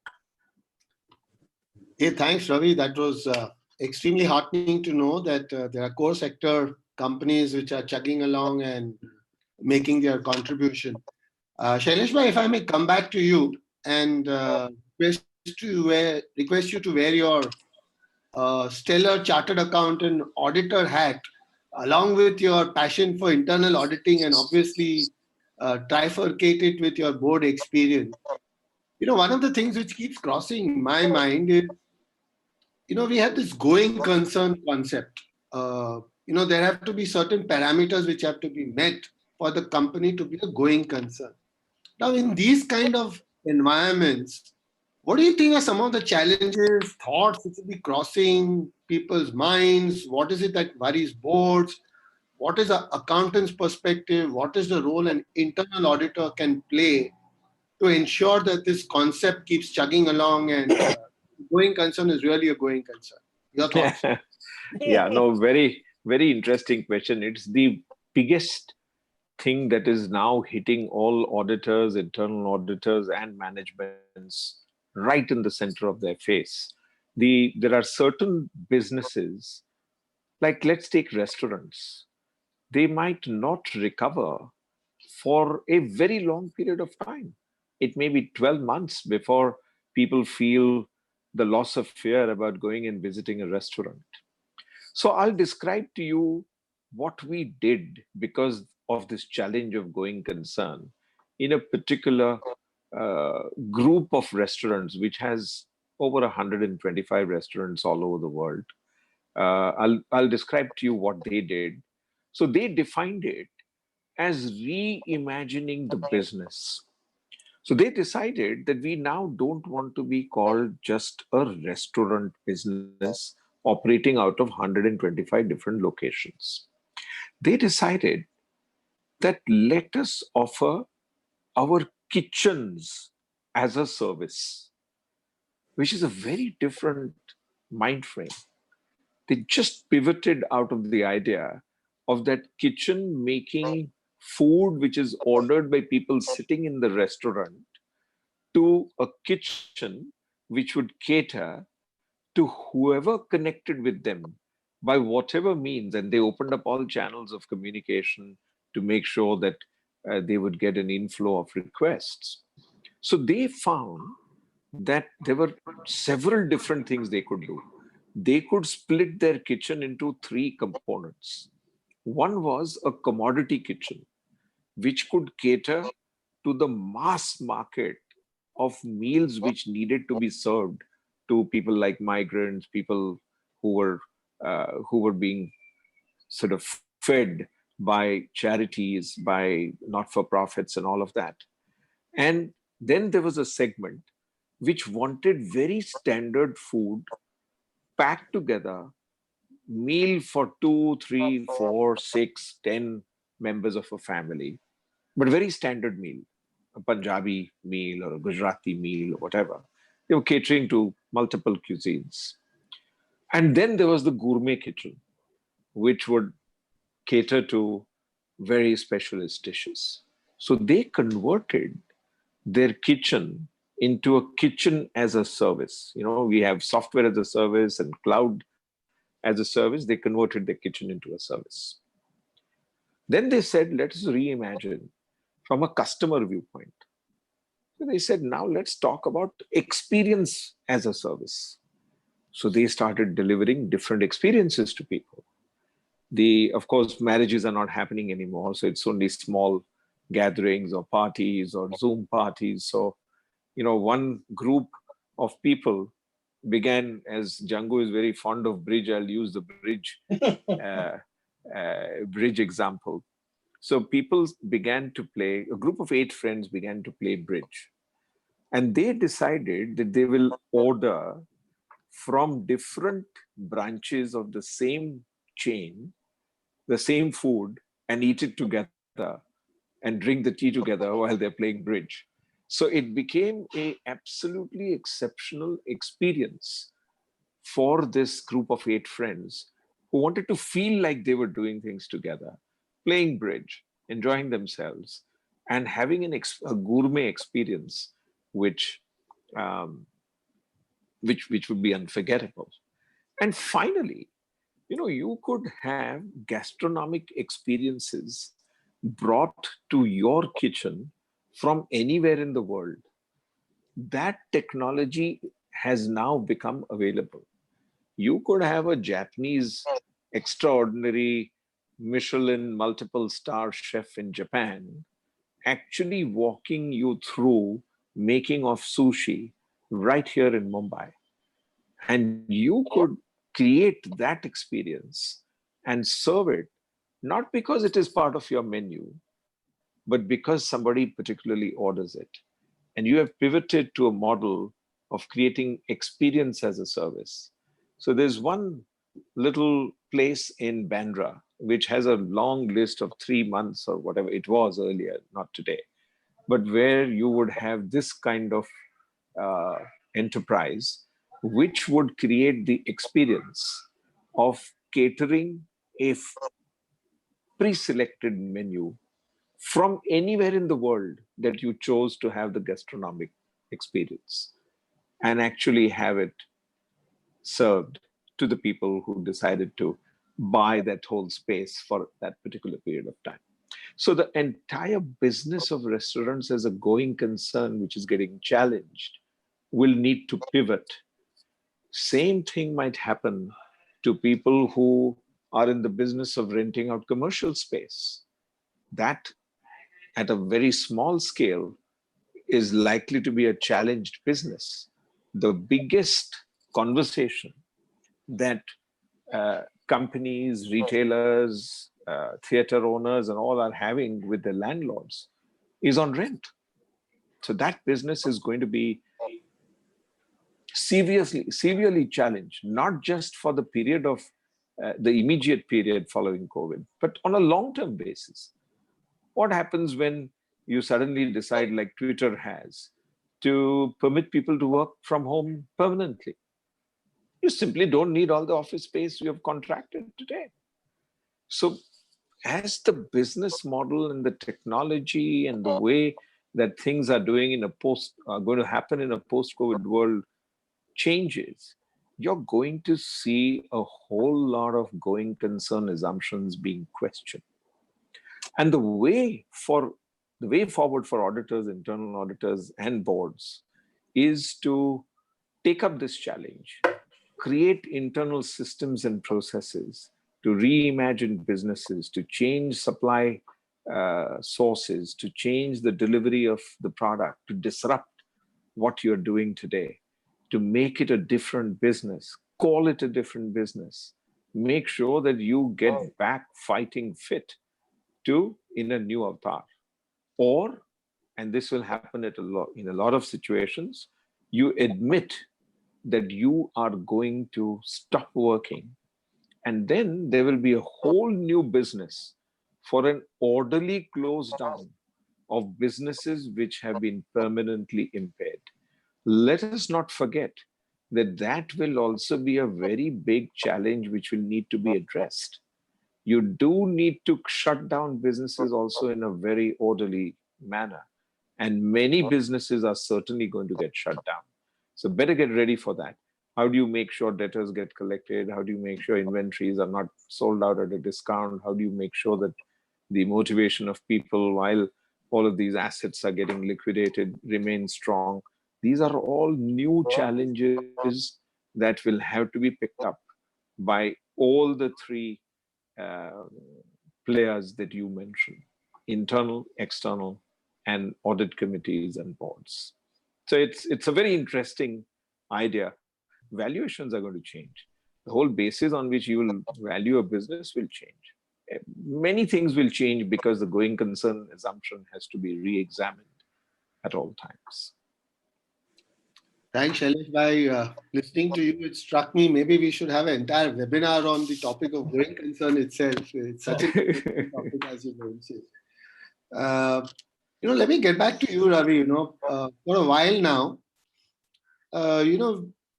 Hey, thanks, Ravi. That was extremely heartening to know that there are core sector companies which are chugging along and making their contribution. Shaileshbhai, if I may come back to you and request you to wear your stellar chartered accountant auditor hat, along with your passion for internal auditing and obviously trifurcate it with your board experience. One of the things which keeps crossing my mind is, we have this going concern concept. There have to be certain parameters which have to be met for the company to be a going concern. Now, in these kind of environments, what do you think are some of the challenges, thoughts which will be crossing people's minds? What is it that worries boards? What is an accountant's perspective? What is the role an internal auditor can play to ensure that this concept keeps chugging along and going concern is really a going concern? Your thoughts? Yeah, no, very, very interesting question. It's the biggest thing that is now hitting all auditors, internal auditors, and managements right in the center of their face. There are certain businesses, like let's take restaurants. They might not recover for a very long period of time. It may be 12 months before people feel the loss of fear about going and visiting a restaurant. So I'll describe to you what we did because of this challenge of going concern in a particular group of restaurants, which has over 125 restaurants all over the world. I'll describe to you what they did. So they defined it as reimagining the business. So they decided that we now don't want to be called just a restaurant business operating out of 125 different locations. They decided that let us offer our kitchens as a service, which is a very different mind frame. They just pivoted out of the idea of that kitchen making food which is ordered by people sitting in the restaurant to a kitchen which would cater to whoever connected with them by whatever means. And they opened up all channels of communication to make sure that they would get an inflow of requests. So they found that there were several different things they could do. They could split their kitchen into three components. One was a commodity kitchen, which could cater to the mass market of meals which needed to be served to people like migrants, people who were being sort of fed by charities, by not-for-profits and all of that. And then there was a segment which wanted very standard food packed together, meal for 2, 3, 4, 6, 10 members of a family, but very standard meal, a Punjabi meal or a Gujarati meal or whatever. They were catering to multiple cuisines. And then there was the gourmet kitchen, which would cater to very specialist dishes. So they converted their kitchen into a kitchen as a service. You know, we have software as a service and cloud as a service. They converted the kitchen into a service. Then they said, let us reimagine from a customer viewpoint. So they said, now let's talk about experience as a service. So they started delivering different experiences to people. Of course, marriages are not happening anymore. So it's only small gatherings or parties or Zoom parties. So, you know, one group of people began, as Django is very fond of bridge, I'll use the bridge example. So people began to play, a group of 8 friends began to play bridge. And they decided that they will order from different branches of the same chain, the same food, and eat it together and drink the tea together while they're playing bridge. So it became a absolutely exceptional experience for this group of 8 friends who wanted to feel like they were doing things together, playing bridge, enjoying themselves, and having a gourmet experience, which would be unforgettable. And finally, you know, you could have gastronomic experiences brought to your kitchen from anywhere in the world. That technology has now become available. You could have a Japanese extraordinary Michelin multiple star chef in Japan actually walking you through making of sushi right here in Mumbai. And you could create that experience and serve it, not because it is part of your menu, but because somebody particularly orders it. And you have pivoted to a model of creating experience as a service. So there's one little place in Bandra, which has a long list of 3 months or whatever it was earlier, not today, but where you would have this kind of uh, enterprise, which would create the experience of catering a pre-selected menu from anywhere in the world that you chose to have the gastronomic experience and actually have it served to the people who decided to buy that whole space for that particular period of time. So the entire business of restaurants as a going concern, which is getting challenged, will need to pivot. Same thing might happen to people who are in the business of renting out commercial space. That at a very small scale is likely to be a challenged business. The biggest conversation that companies, retailers, theater owners, and all are having with their landlords is on rent. So that business is going to be severely challenged, not just for the period of the immediate period following COVID, but on a long-term basis. What happens when you suddenly decide, like Twitter has, to permit people to work from home permanently? You simply don't need all the office space you have contracted today. So as the business model and the technology and the way that things are doing in a going to happen in a post-COVID world changes, you're going to see a whole lot of going concern assumptions being questioned. And the way forward for auditors, internal auditors, and boards is to take up this challenge, create internal systems and processes to reimagine businesses, to change supply sources, to change the delivery of the product, to disrupt what you're doing today, to make it a different business, call it a different business, make sure that you get back fighting fit to in a new avatar. Or, and this will happen in a lot of situations, you admit that you are going to stop working. And then there will be a whole new business for an orderly close down of businesses which have been permanently impaired. Let us not forget that that will also be a very big challenge which will need to be addressed. You do need to shut down businesses also in a very orderly manner. And many businesses are certainly going to get shut down. So better get ready for that. How do you make sure debtors get collected? How do you make sure inventories are not sold out at a discount? How do you make sure that the motivation of people while all of these assets are getting liquidated remains strong? These are all new challenges that will have to be picked up by all the three uh, players that you mentioned: internal, external, and audit committees and boards. So it's a very interesting idea. Valuations are going to change. The whole basis on which you will value a business will change. Many things will change because the going concern assumption has to be re-examined at all times. Thanks, Shailesh bhai. Listening to you, it struck me maybe we should have an entire webinar on the topic of going concern itself. It's such an interesting topic, as you mentioned. Let me get back to you, Ravi. For a while now,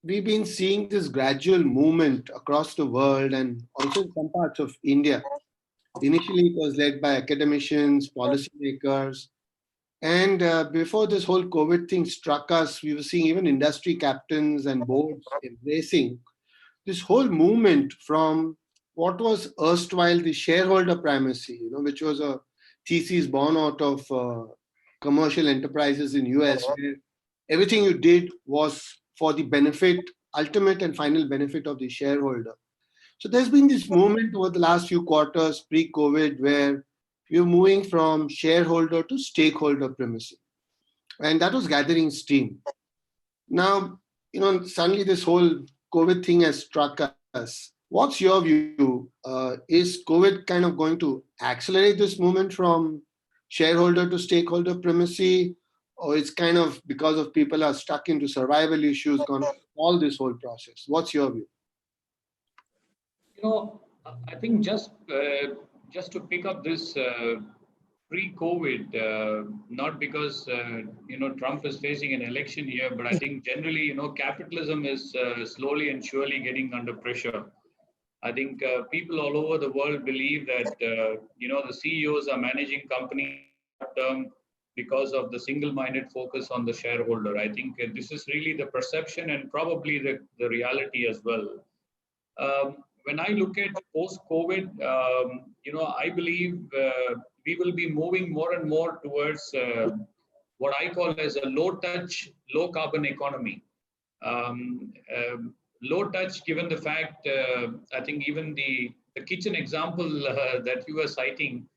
we've been seeing this gradual movement across the world and also in some parts of India. Initially, it was led by academicians, policymakers, and before this whole COVID thing struck us, we were seeing even industry captains and boards embracing this whole movement from what was erstwhile the shareholder primacy, which was a thesis born out of commercial enterprises in US, where everything you did was for the benefit, ultimate and final benefit of the shareholder. So there's been this movement over the last few quarters pre-COVID where we're moving from shareholder to stakeholder primacy. And that was gathering steam. Now, suddenly this whole COVID thing has struck us. What's your view? Is COVID kind of going to accelerate this movement from shareholder to stakeholder primacy? Or it's kind of, because of people are stuck into survival issues, going to stall this whole process? What's your view? I think just to pick up this pre-COVID, not because Trump is facing an election year, but I think generally capitalism is slowly and surely getting under pressure. I think people all over the world believe that the CEOs are managing companies term because of the single-minded focus on the shareholder. I think this is really the perception and probably the reality as well. When I look at post-COVID, I believe we will be moving more and more towards what I call as a low-touch, low-carbon economy. Low touch, given the fact, I think even the kitchen example that you were citing,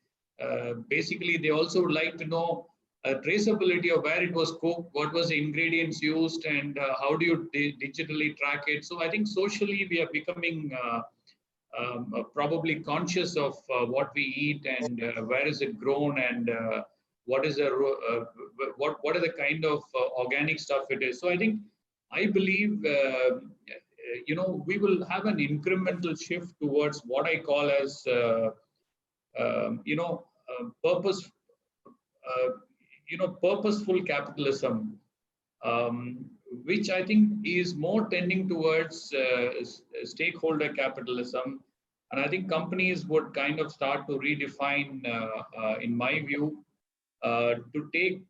basically they also would like to know traceability of where it was cooked, what was the ingredients used, and how do you digitally track it. So I think socially we are becoming probably conscious of what we eat and where is it grown and what is what are the kind of organic stuff it is. So I believe we will have an incremental shift towards what I call as purposeful capitalism, which I think is more tending towards stakeholder capitalism. And I think companies would kind of start to redefine, in my view, to take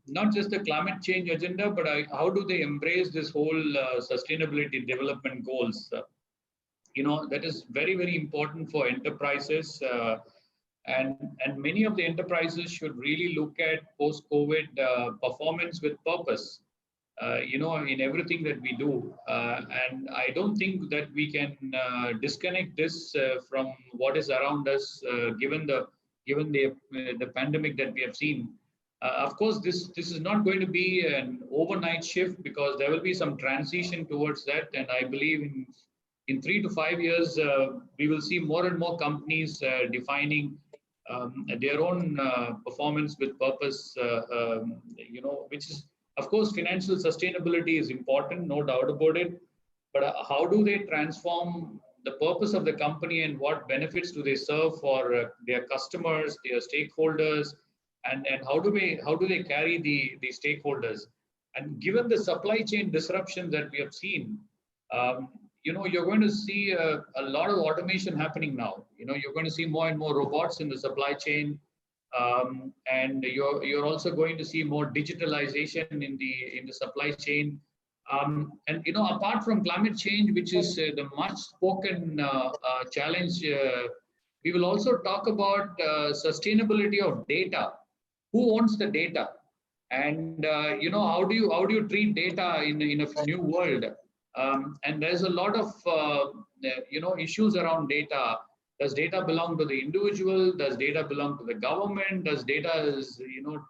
not just the climate change agenda, but how do they embrace this whole sustainability development goals? That is very, very important for enterprises. And many of the enterprises should really look at post-COVID performance with purpose, in everything that we do. And I don't think that we can disconnect this from what is around us, given the pandemic that we have seen. Of course, this is not going to be an overnight shift because there will be some transition towards that. And I believe in 3 to 5 years, we will see more and more companies defining their own performance with purpose, which is, of course, financial sustainability is important, no doubt about it. But how do they transform the purpose of the company and what benefits do they serve for their customers, their stakeholders, and how do they carry the stakeholders? And given the supply chain disruption that we have seen, you're going to see a lot of automation happening now. You're going to see more and more robots in the supply chain. and you're also going to see more digitalization in the supply chain. And apart from climate change, which is the much spoken challenge, we will also talk about sustainability of data. Who owns the data? And how do you treat data in a new world? And there's a lot of issues around data. Does data belong to the individual? Does data belong to the government? Does data is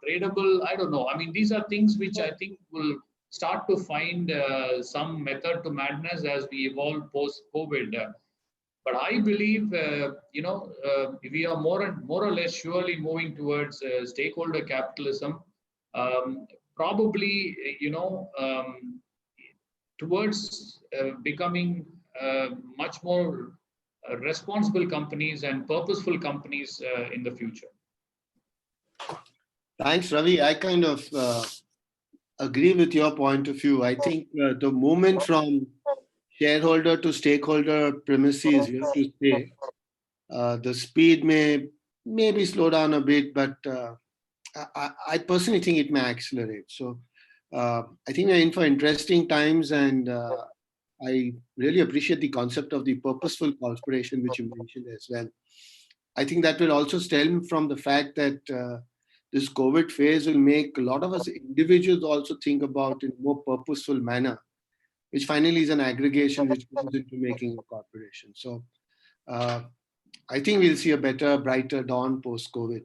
tradable? I don't know. I mean, these are things which I think will start to find some method to madness as we evolve post COVID. But I believe we are more or less surely moving towards stakeholder capitalism. Probably towards becoming much more responsible companies and purposeful companies in the future. Thanks, Ravi. I kind of agree with your point of view. I think the movement from shareholder to stakeholder premises, you have to say, the speed may maybe slow down a bit, but I personally think it may accelerate. So I think we're in for interesting times, and I really appreciate the concept of the purposeful cooperation, which you mentioned as well. I think that will also stem from the fact that this COVID phase will make a lot of us individuals also think about in a more purposeful manner, which finally is an aggregation which goes into making a corporation. So I think we'll see a better, brighter dawn post-COVID.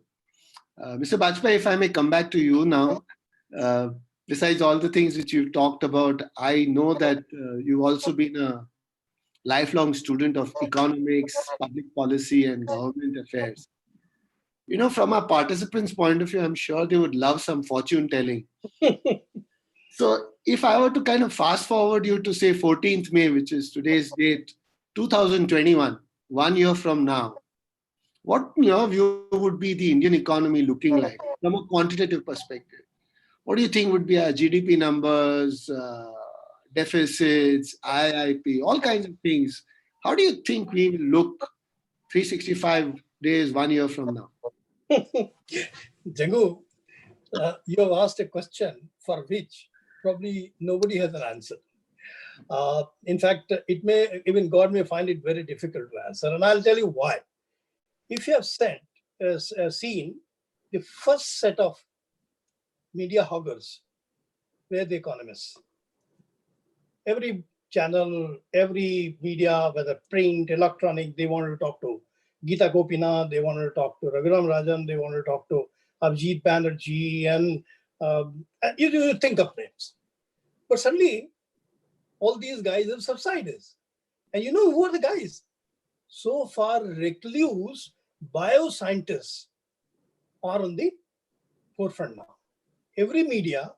Mr. Bajpai, if I may come back to you now, besides all the things which you've talked about, I know that you've also been a lifelong student of economics, public policy, and government affairs. From our participants' point of view, I'm sure they would love some fortune telling. So if I were to kind of fast forward you to say 14th May, which is today's date, 2021, 1 year from now, what in your view would be the Indian economy looking like from a quantitative perspective? What do you think would be our GDP numbers, deficits, IIP, all kinds of things? How do you think we will look 365 days, 1 year from now? Jangu, you have asked a question for which probably nobody has an answer. In fact, even God may find it very difficult to answer, and I'll tell you why. If you have seen the first set of media hoggers were the economists. Every channel, every media, whether print, electronic, they wanted to talk to Geeta Gopinath, they wanted to talk to Raghuram Rajan, they wanted to talk to Abhijit Banerjee, and you think of names. But suddenly, all these guys have subsided. And you know who are the guys? So far, recluse bioscientists are on the forefront now. Every media,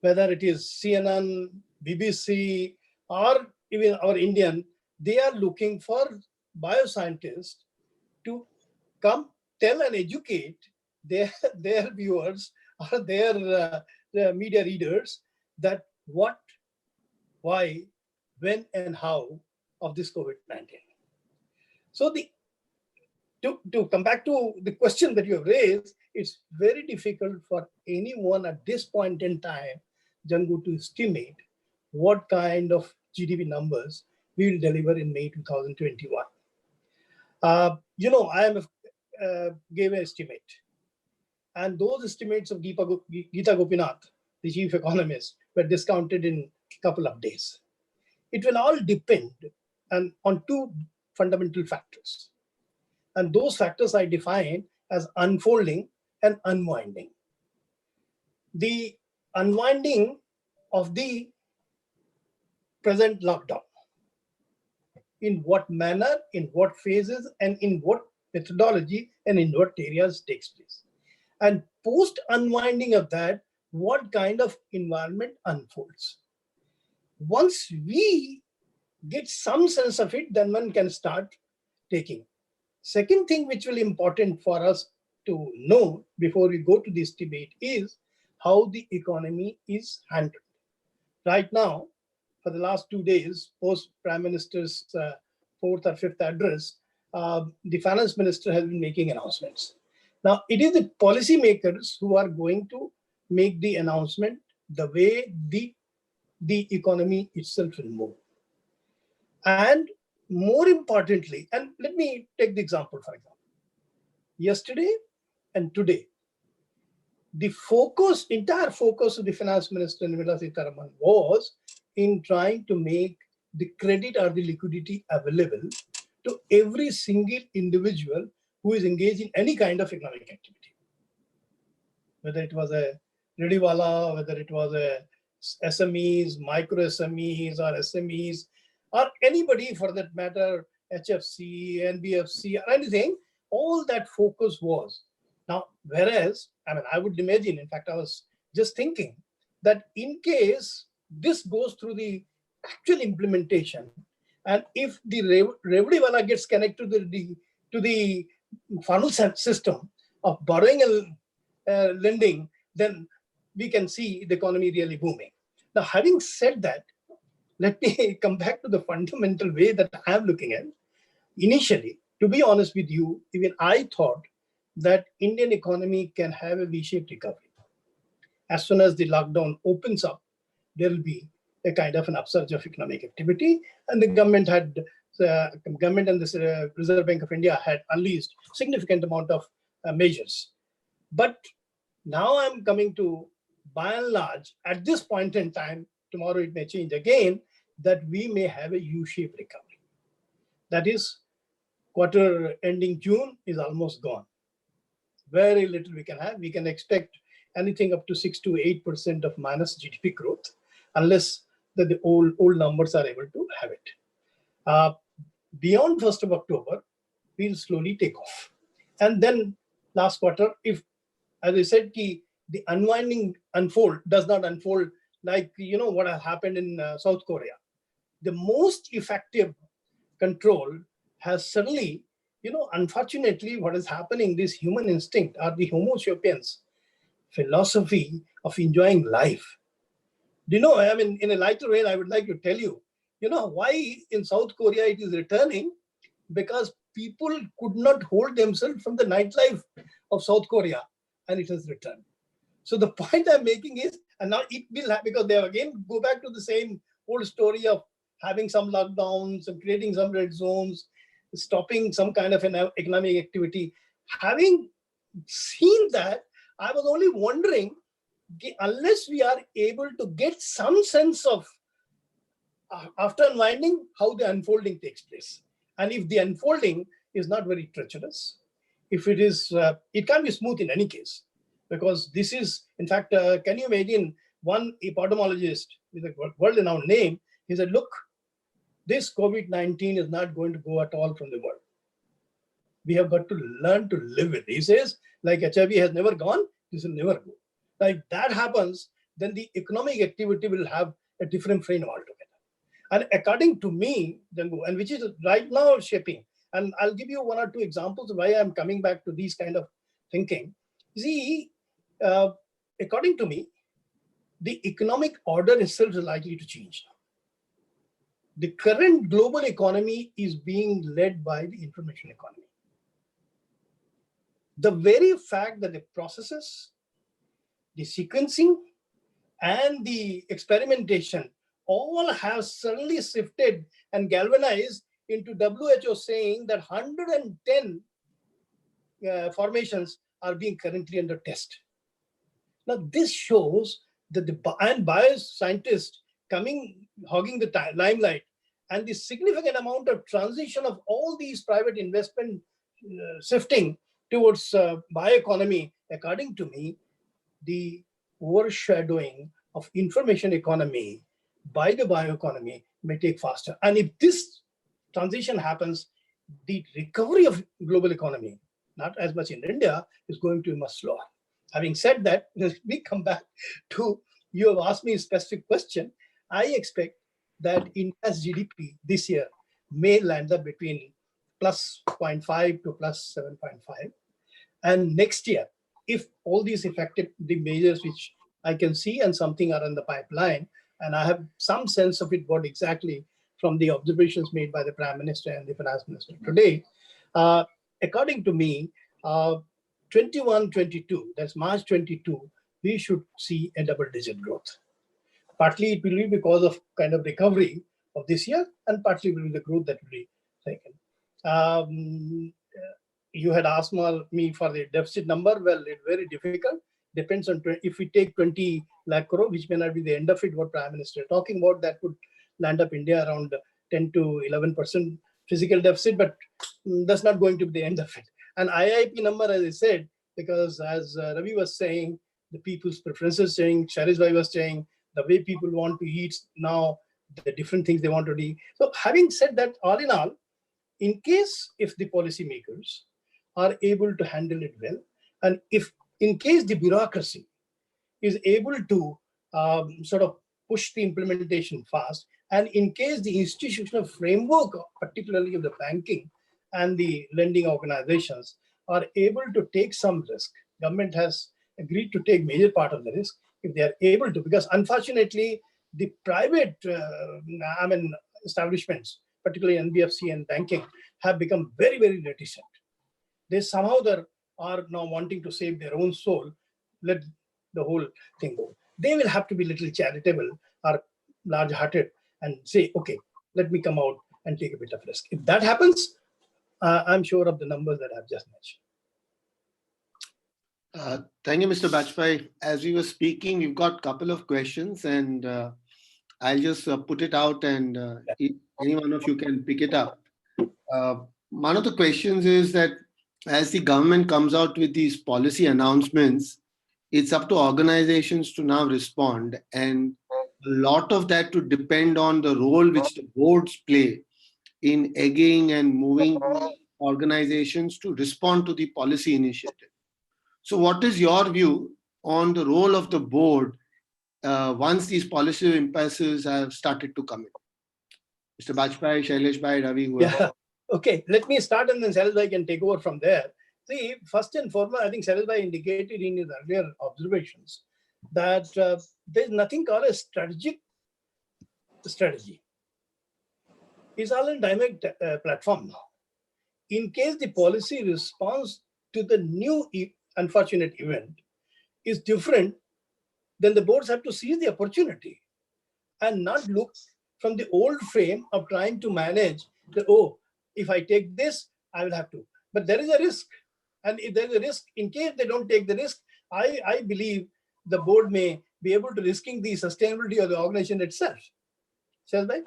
whether it is CNN, BBC, or even our Indian, they are looking for bioscientists to come tell and educate their viewers or their media readers that what, why, when, and how of this COVID-19. So to come back to the question that you have raised, it's very difficult for anyone at this point in time, Jangu, to estimate what kind of GDP numbers we will deliver in May 2021. I gave an estimate, and those estimates of Geeta Gopinath, the chief economist, were discounted in a couple of days. It will all depend on two fundamental factors. And those factors I define as unfolding and unwinding. The unwinding of the present lockdown. In what manner, in what phases, and in what methodology, and in what areas takes place. And post unwinding of that, what kind of environment unfolds. Once we get some sense of it, then one can start taking. Second thing which will be important for us to know before we go to this debate is how the economy is handled. Right now, for the last 2 days, post Prime Minister's fourth or fifth address, the finance minister has been making announcements. Now, it is the policymakers who are going to make the announcement the way the economy itself will move. And more importantly, and let me take the example, for example. Yesterday and today, the focus, entire focus of the finance minister Nirmala Sitharaman was in trying to make the credit or the liquidity available to every single individual who is engaged in any kind of economic activity. Whether it was a rediwala, whether it was a SMEs, micro SMEs or SMEs, or anybody for that matter, HFC, NBFC or anything, all that focus was. Now, whereas, I mean, I would imagine, in fact, I was just thinking that in case this goes through the actual implementation, and if the Revdiwala gets connected to the funnel system of borrowing and lending, then we can see the economy really booming. Now, having said that, let me come back to the fundamental way that I am looking at. Initially, to be honest with you, even I thought that Indian economy can have a V-shaped recovery. As soon as the lockdown opens up, there will be a kind of an upsurge of economic activity, and the government and the Reserve Bank of India had unleashed significant amount of measures. But now I'm coming to, by and large, at this point in time, tomorrow it may change again, that we may have a U-shaped recovery. That is, quarter ending June is almost gone. Very little we can have. We can expect anything up to 6 to 8% of minus GDP growth, unless the old numbers are able to have it. Beyond 1st of October, we'll slowly take off. And then last quarter, if, as I said, the unwinding does not unfold like, what has happened in South Korea. The most effective control has suddenly, unfortunately, what is happening, this human instinct or the Homo sapiens philosophy of enjoying life. I mean, in a lighter way, I would like to tell you, why in South Korea it is returning? Because people could not hold themselves from the nightlife of South Korea, and it has returned. So the point I'm making is, and now it will have, because they again go back to the same old story of having some lockdowns and creating some red zones, stopping some kind of an economic activity. Having seen that, I was only wondering, unless we are able to get some sense of, after unwinding, how the unfolding takes place. And if the unfolding is not very treacherous, if it is, it can't be smooth in any case. Because this is, in fact, can you imagine one epidemiologist with a world-renowned name, he said, look, this COVID-19 is not going to go at all from the world. We have got to learn to live with it. He says, like HIV has never gone, this will never go. Like that happens, then the economic activity will have a different frame altogether. And according to me, and which is right now shaping, and I'll give you one or two examples of why I'm coming back to these kind of thinking. See, according to me, the economic order itself is likely to change now. The current global economy is being led by the information economy. The very fact that the processes, the sequencing, and the experimentation all have suddenly shifted and galvanized into WHO saying that 110 formations are being currently under test. Now, this shows that the bioscientists hogging the limelight, and the significant amount of transition of all these private investment shifting towards bioeconomy, according to me, the overshadowing of information economy by the bioeconomy may take faster. And if this transition happens, the recovery of global economy, not as much in India, is going to be much slower. Having said that, let me come back to, you have asked me a specific question. I expect that India's GDP this year may land up between plus 0.5 to plus 7.5. And next year, if all these effective measures which I can see and something are in the pipeline, and I have some sense of it, what exactly from the observations made by the Prime Minister and the Finance Minister today, according to me, 21-22, that's March 22, we should see a double-digit growth. Partly it will be because of kind of recovery of this year, and partly will be the growth that will be taken. You had asked me for the deficit number. Well, it's very difficult. Depends on if we take 20 lakh crore, which may not be the end of it, what Prime Minister is talking about, that would land up India around 10 to 11% physical deficit, but that's not going to be the end of it. And IIP number, as I said, because as Ravi was saying, the people's preferences saying, Sharish Bhai was saying, the way people want to eat now, the different things they want to do. So having said that, all in all, in case if the policymakers are able to handle it well, and if in case the bureaucracy is able to sort of push the implementation fast, and in case the institutional framework, particularly of the banking and the lending organizations, are able to take some risk, government has agreed to take major part of the risk if they are able to, because unfortunately the private establishments, particularly NBFC and banking, have become very, very reticent. They somehow are now wanting to save their own soul, let the whole thing go. They will have to be little charitable or large-hearted and say, okay, let me come out and take a bit of risk. If that happens, I'm sure of the numbers that I've just mentioned. Thank you, Mr. Bajpai. As we were speaking, we've got a couple of questions, and I'll just put it out, and if any one of you can pick it up. One of the questions is that as the government comes out with these policy announcements, it's up to organizations to now respond, and a lot of that to depend on the role which the boards play in egging and moving organizations to respond to the policy initiative. So what is your view on the role of the board once these policy impasses have started to come in? Mr. Bajpai, Shailesh Bhai, Ravi, whoever. Yeah. Okay, let me start and then Shailesh Bhai can take over from there. See, first and foremost, I think Shailesh Bhai indicated in his earlier observations that there's nothing called a strategy. It's all in dynamic platform now. In case the policy response to the new unfortunate event is different, then the boards have to seize the opportunity and not look from the old frame of trying to manage the, oh, if I take this, I will have to. But there is a risk. And if there is a risk, in case they don't take the risk, I believe the board may be able to risking the sustainability of the organization itself. Shall I?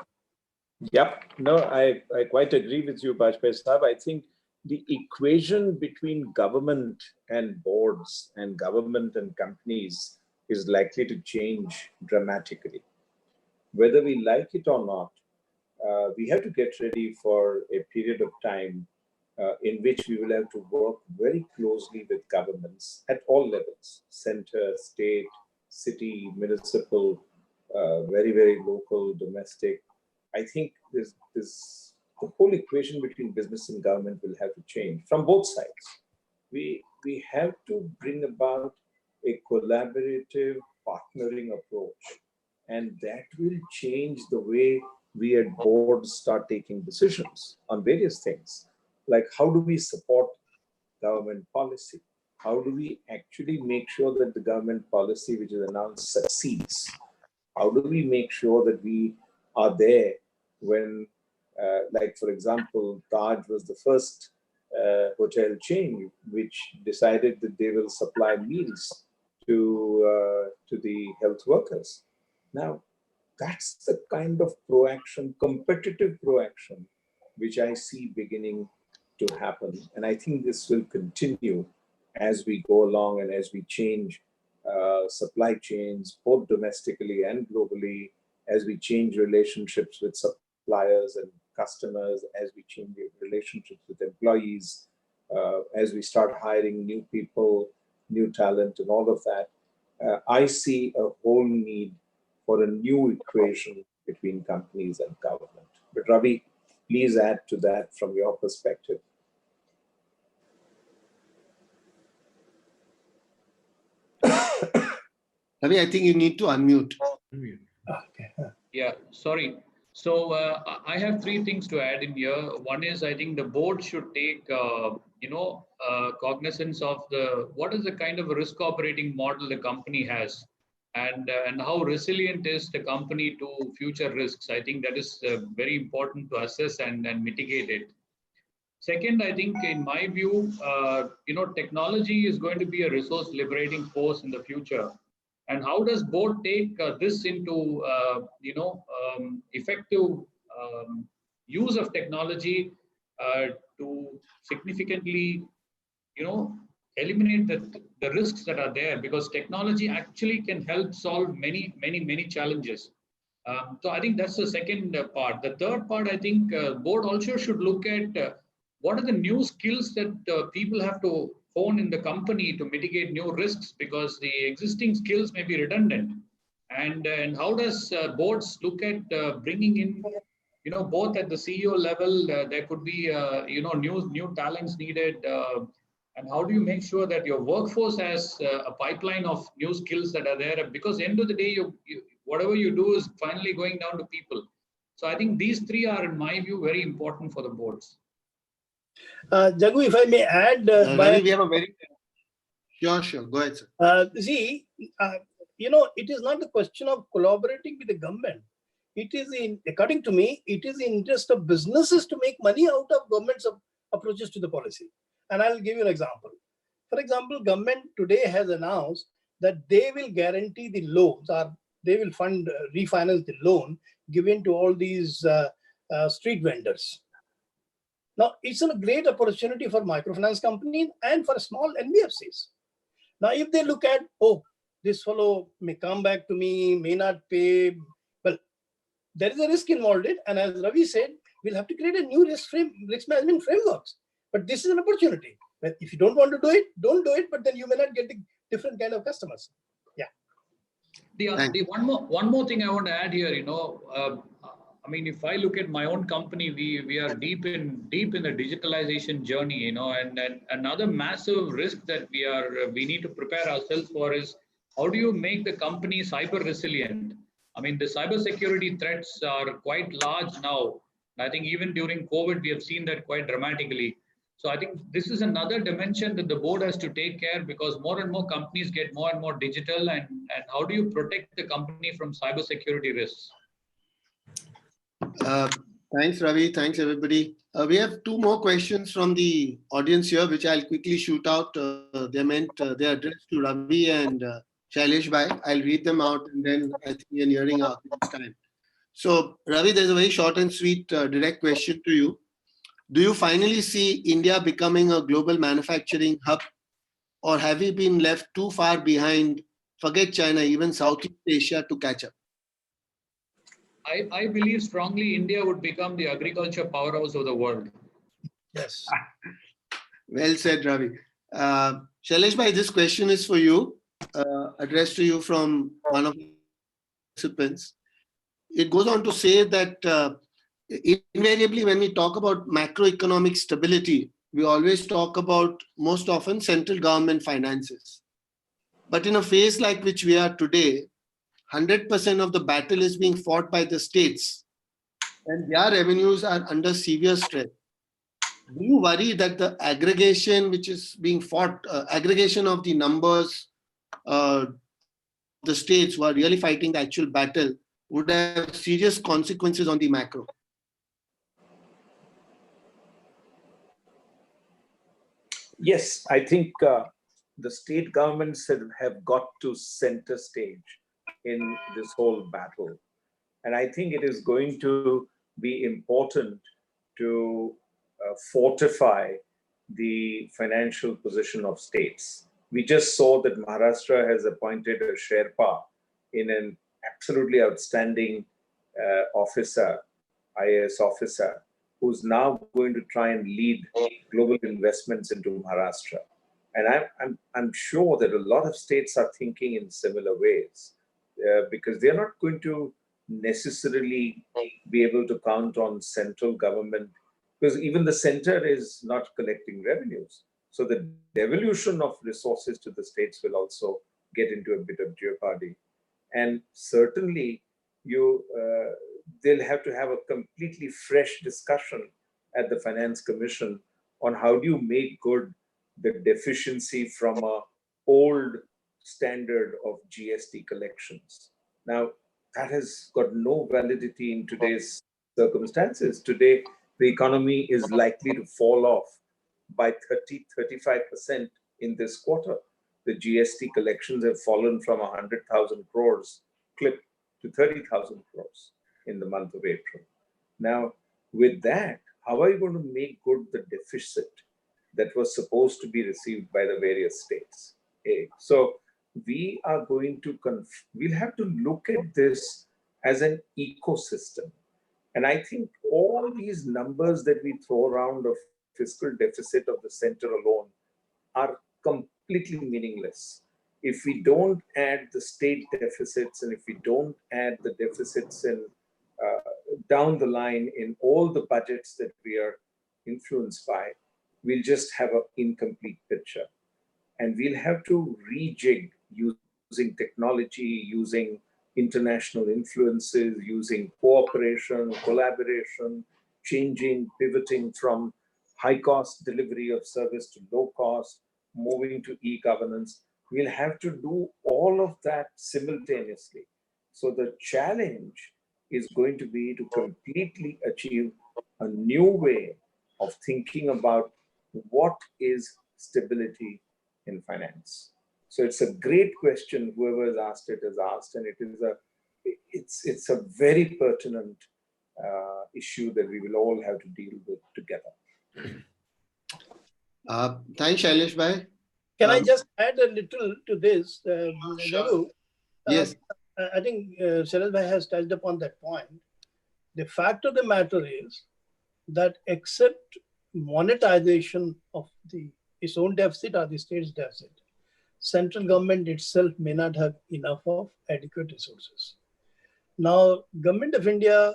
Yep. No, I quite agree with you, Bajpai Sahab. I think the equation between government and boards and government and companies is likely to change dramatically. Whether we like it or not, we have to get ready for a period of time in which we will have to work very closely with governments at all levels, center, state, city, municipal, very, very local, domestic. I think the whole equation between business and government will have to change from both sides. We have to bring about a collaborative, partnering approach, and that will change the way we at boards start taking decisions on various things. Like, how do we support government policy? How do we actually make sure that the government policy which is announced succeeds? How do we make sure that we are there when, like, for example, Taj was the first hotel chain which decided that they will supply meals to the health workers. Now, that's the kind of proaction, competitive proaction, which I see beginning to happen. And I think this will continue as we go along and as we change supply chains, both domestically and globally, as we change relationships with suppliers and customers, as we change relationships with employees, as we start hiring new people, new talent, and all of that. I see a whole need for a new equation between companies and government. But Ravi, please add to that from your perspective. Ravi, I think you need to unmute. Okay. Yeah, sorry. So I have three things to add in here. One is I think the board should take cognizance of what is the kind of risk operating model the company has, and how resilient is the company to future risks. I think that is very important to assess and mitigate it. Second, I think in my view, technology is going to be a resource liberating force in the future. And how does board take this into, effective use of technology to significantly, eliminate the risks that are there, because technology actually can help solve many challenges. So I think that's the second part. The third part, I think board also should look at what are the new skills that people have to hone in the company to mitigate new risks, because the existing skills may be redundant. And how does boards look at bringing in, both at the CEO level, there could be, new talents needed. And how do you make sure that your workforce has a pipeline of new skills that are there? Because end of the day, whatever you do is finally going down to people. So I think these three are, in my view, very important for the boards. Jagu, if I may add, Ravi, we have a very sure. Go ahead, sir. See, it is not the question of collaborating with the government. It is according to me, it is in interest of businesses to make money out of government's approaches to the policy. And I'll give you an example. For example, government today has announced that they will guarantee the loans, or they will fund, refinance the loan given to all these street vendors. Now, it's a great opportunity for microfinance companies and for small NBFCs. Now, if they look at, this fellow may come back to me, may not pay, well, there is a risk involved in it. And as Ravi said, we'll have to create a new risk management frameworks. But this is an opportunity. But if you don't want to do it, don't do it. But then you may not get the different kind of customers. Yeah. The one more thing I want to add here, I mean, if I look at my own company, we are deep in the digitalization journey, and another massive risk that we need to prepare ourselves for is, how do you make the company cyber resilient? I mean, the cybersecurity threats are quite large now. I think even during COVID, we have seen that quite dramatically. So I think this is another dimension that the board has to take care, because more and more companies get more and more digital, and how do you protect the company from cybersecurity risks? Thanks, Ravi. Thanks, everybody. We have two more questions from the audience here, which I'll quickly shoot out. They're addressed to Ravi and Shailesh Bhai. I'll read them out, and then I think we're nearing our time. So, Ravi, there's a very short and sweet direct question to you. Do you finally see India becoming a global manufacturing hub, or have we been left too far behind? Forget China, even Southeast Asia to catch up. I believe strongly India would become the agriculture powerhouse of the world. Yes. Well said, Ravi. Shailesh Bhai, this question is for you, addressed to you from one of the participants. It goes on to say that invariably when we talk about macroeconomic stability, we always talk about, most often, central government finances. But in a phase like which we are today, 100% of the battle is being fought by the states, and their revenues are under severe stress. Do you worry that the aggregation which is being fought, aggregation of the numbers, the states who are really fighting the actual battle, would have serious consequences on the macro? Yes, I think the state governments have got to center stage in this whole battle. And I think it is going to be important to fortify the financial position of states. We just saw that Maharashtra has appointed a Sherpa in an absolutely outstanding officer, IAS officer, who's now going to try and lead global investments into Maharashtra. And I'm sure that a lot of states are thinking in similar ways, because they're not going to necessarily be able to count on central government, because even the center is not collecting revenues. So the devolution of resources to the states will also get into a bit of jeopardy. And certainly they'll have to have a completely fresh discussion at the Finance Commission on how do you make good the deficiency from a old standard of GST collections. Now, that has got no validity in today's circumstances. Today, the economy is likely to fall off by 35% in this quarter. The GST collections have fallen from 100,000 crores clip to 30,000 crores in the month of April. Now, with that, how are you going to make good the deficit that was supposed to be received by the various states? So we are going to, we'll have to look at this as an ecosystem. And I think all these numbers that we throw around of fiscal deficit of the center alone are completely meaningless. If we don't add the state deficits and if we don't add the deficits in down the line in all the budgets that we are influenced by, we'll just have an incomplete picture. And we'll have to rejig using technology, using international influences, using cooperation, collaboration, changing, pivoting from high cost delivery of service to low cost, moving to e-governance. We'll have to do all of that simultaneously. So the challenge is going to be to completely achieve a new way of thinking about what is stability in finance. So it's a great question. Whoever has asked it has asked, and it's a very pertinent issue that we will all have to deal with together. Thanks, Shailesh bhai. Can I just add a little to this? Sure. Yes. I think Shailesh bhai has touched upon that point. The fact of the matter is that except monetization of its own deficit or the state's deficit, central government itself may not have enough of adequate resources. Now, Government of India,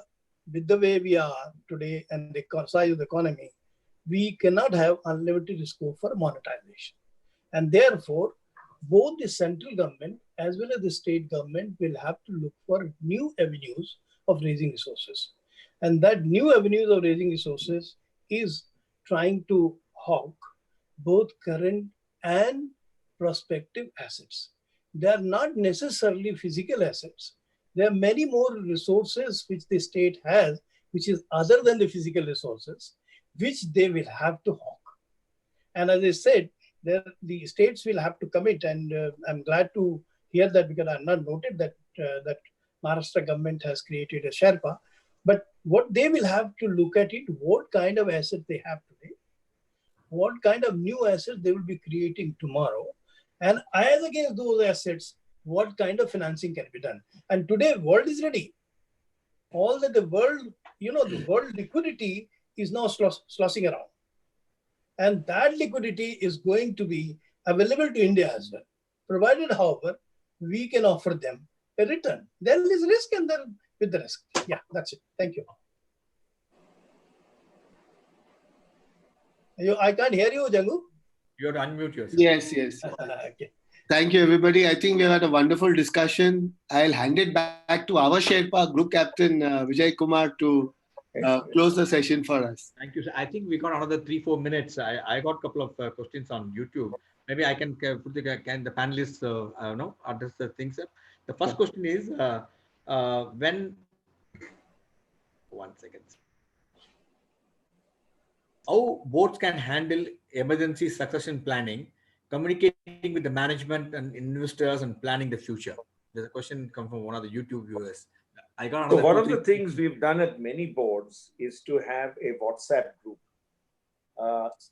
with the way we are today and the size of the economy, we cannot have unlimited scope for monetization. And therefore, both the central government as well as the state government will have to look for new avenues of raising resources. And that new avenues of raising resources is trying to hawk both current and prospective assets. They are not necessarily physical assets. There are many more resources which the state has, which is other than the physical resources, which they will have to hawk. And as I said, the states will have to commit, and I'm glad to hear that because I have not noted that that Maharashtra government has created a Sherpa. But what they will have to look at it, what kind of asset they have today, what kind of new assets they will be creating tomorrow, and as against those assets, what kind of financing can be done. And today, world is ready. All that the world, the world liquidity is now sloshing around. And that liquidity is going to be available to India as well, provided, however, we can offer them a return. There is risk and then with the risk. Yeah, that's it. Thank you. I can't hear you, Jangu. You have to unmute yourself. Yes. Okay. Thank you, everybody. I think we had a wonderful discussion. I'll hand it back to our Sherpa, Group Captain Vijay Kumar, to close the session for us. Thank you, sir. I think we got another 3-4 minutes. I got a couple of questions on YouTube. Maybe I can put the panelists address the things. The first question is when. One second. How boards can handle emergency succession planning, communicating with the management and investors, and planning the future? There's a question come from one of the YouTube viewers. So one of the things we've done at many boards is to have a WhatsApp group.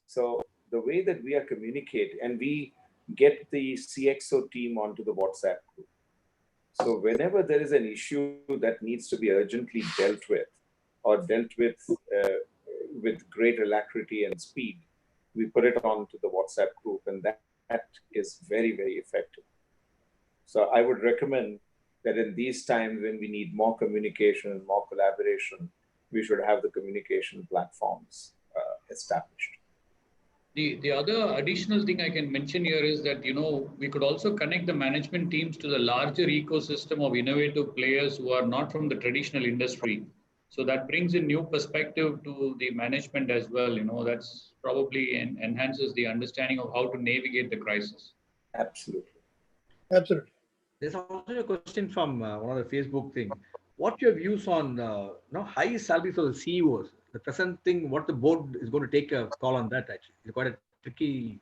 So the way that we are communicating, and we get the CXO team onto the WhatsApp group. So whenever there is an issue that needs to be urgently dealt with, or dealt with great alacrity and speed, we put it onto the WhatsApp group, and that is very, very effective. So I would recommend that in these times when we need more communication and more collaboration, we should have the communication platforms established. The other additional thing I can mention here is that, we could also connect the management teams to the larger ecosystem of innovative players who are not from the traditional industry. So that brings in new perspective to the management as well. That's probably enhances the understanding of how to navigate the crisis. Absolutely. Absolutely. There's also a question from one of the Facebook thing. What's your views on high salaries of the CEOs? The present thing, what the board is going to take a call on that actually. It's quite a tricky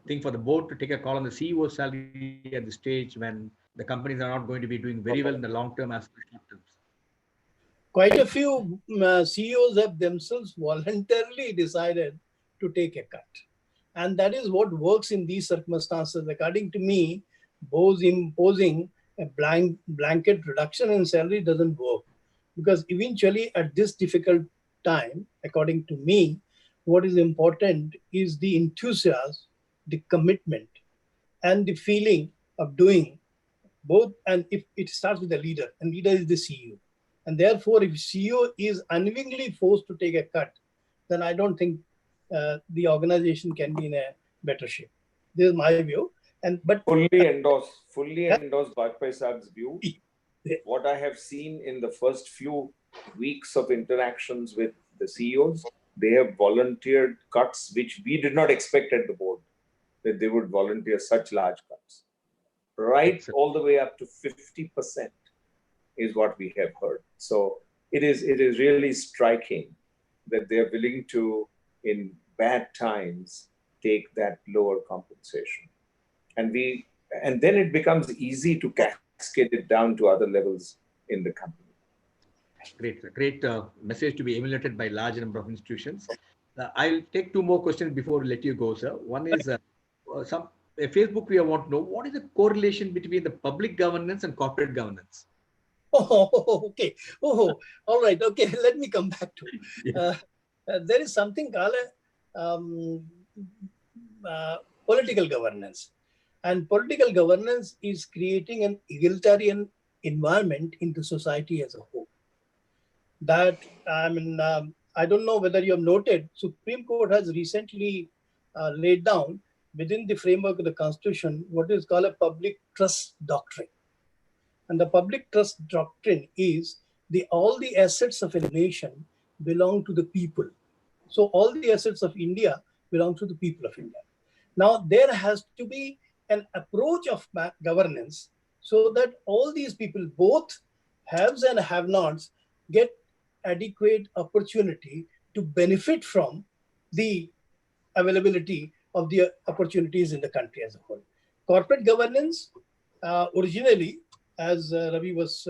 thing for the board to take a call on the CEO salary at the stage when the companies are not going to be doing very well in the long term as well as short terms. Quite a few CEOs have themselves voluntarily decided to take a cut. And that is what works in these circumstances. According to me, both imposing a blanket reduction in salary doesn't work. Because eventually at this difficult time, according to me, what is important is the enthusiasm, the commitment, and the feeling of doing both. And if it starts with the leader, and leader is the CEO. And therefore, if CEO is unwillingly forced to take a cut, then I don't think the organization can be in a better shape. This is my view. But fully endorse Bajpai Saab's view. What I have seen in the first few weeks of interactions with the CEOs, they have volunteered cuts which we did not expect at the board, that they would volunteer such large cuts. Right all the way up to 50% is what we have heard. So it is really striking that they are willing to, in bad times, take that lower compensation. And then it becomes easy to cascade it down to other levels in the company. Great message to be emulated by large number of institutions. I'll take two more questions before we let you go, sir. One is Facebook, we want to know what is the correlation between the public governance and corporate governance? Oh, okay. Oh, all right. Okay, let me come back to it. There is something called political governance. And political governance is creating an egalitarian environment into society as a whole. That, I don't know whether you have noted, Supreme Court has recently laid down within the framework of the Constitution what is called a public trust doctrine. And the public trust doctrine is all the assets of a nation belong to the people. So all the assets of India belong to the people of India. Now there has to be an approach of governance so that all these people, both haves and have-nots, get adequate opportunity to benefit from the availability of the opportunities in the country as a whole. Corporate governance originally, as Ravi was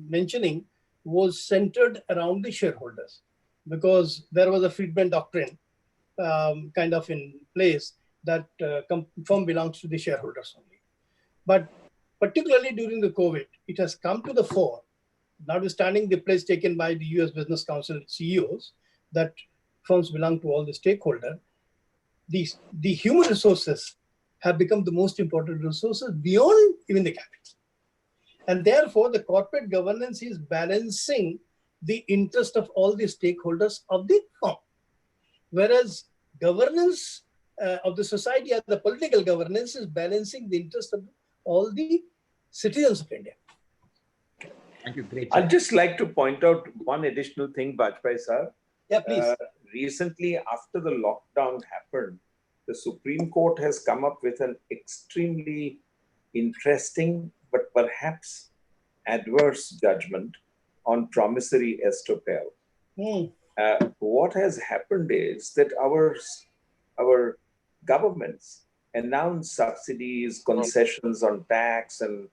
mentioning, was centered around the shareholders, because there was a Friedman doctrine kind of in place that firm belongs to the shareholders only. But particularly during the COVID, it has come to the fore, notwithstanding the place taken by the US Business Council CEOs, that firms belong to all the stakeholders. The human resources have become the most important resources beyond even the capital. And therefore, the corporate governance is balancing the interest of all the stakeholders of the firm. Whereas governance of the society and the political governance is balancing the interest of all the citizens of India. Thank you. Great. I'd just like to point out one additional thing, Bajpai sir. Yeah, please. Recently, after the lockdown happened, the Supreme Court has come up with an extremely interesting but perhaps adverse judgment on promissory estoppel. What has happened is that our governments announce subsidies, concessions on tax and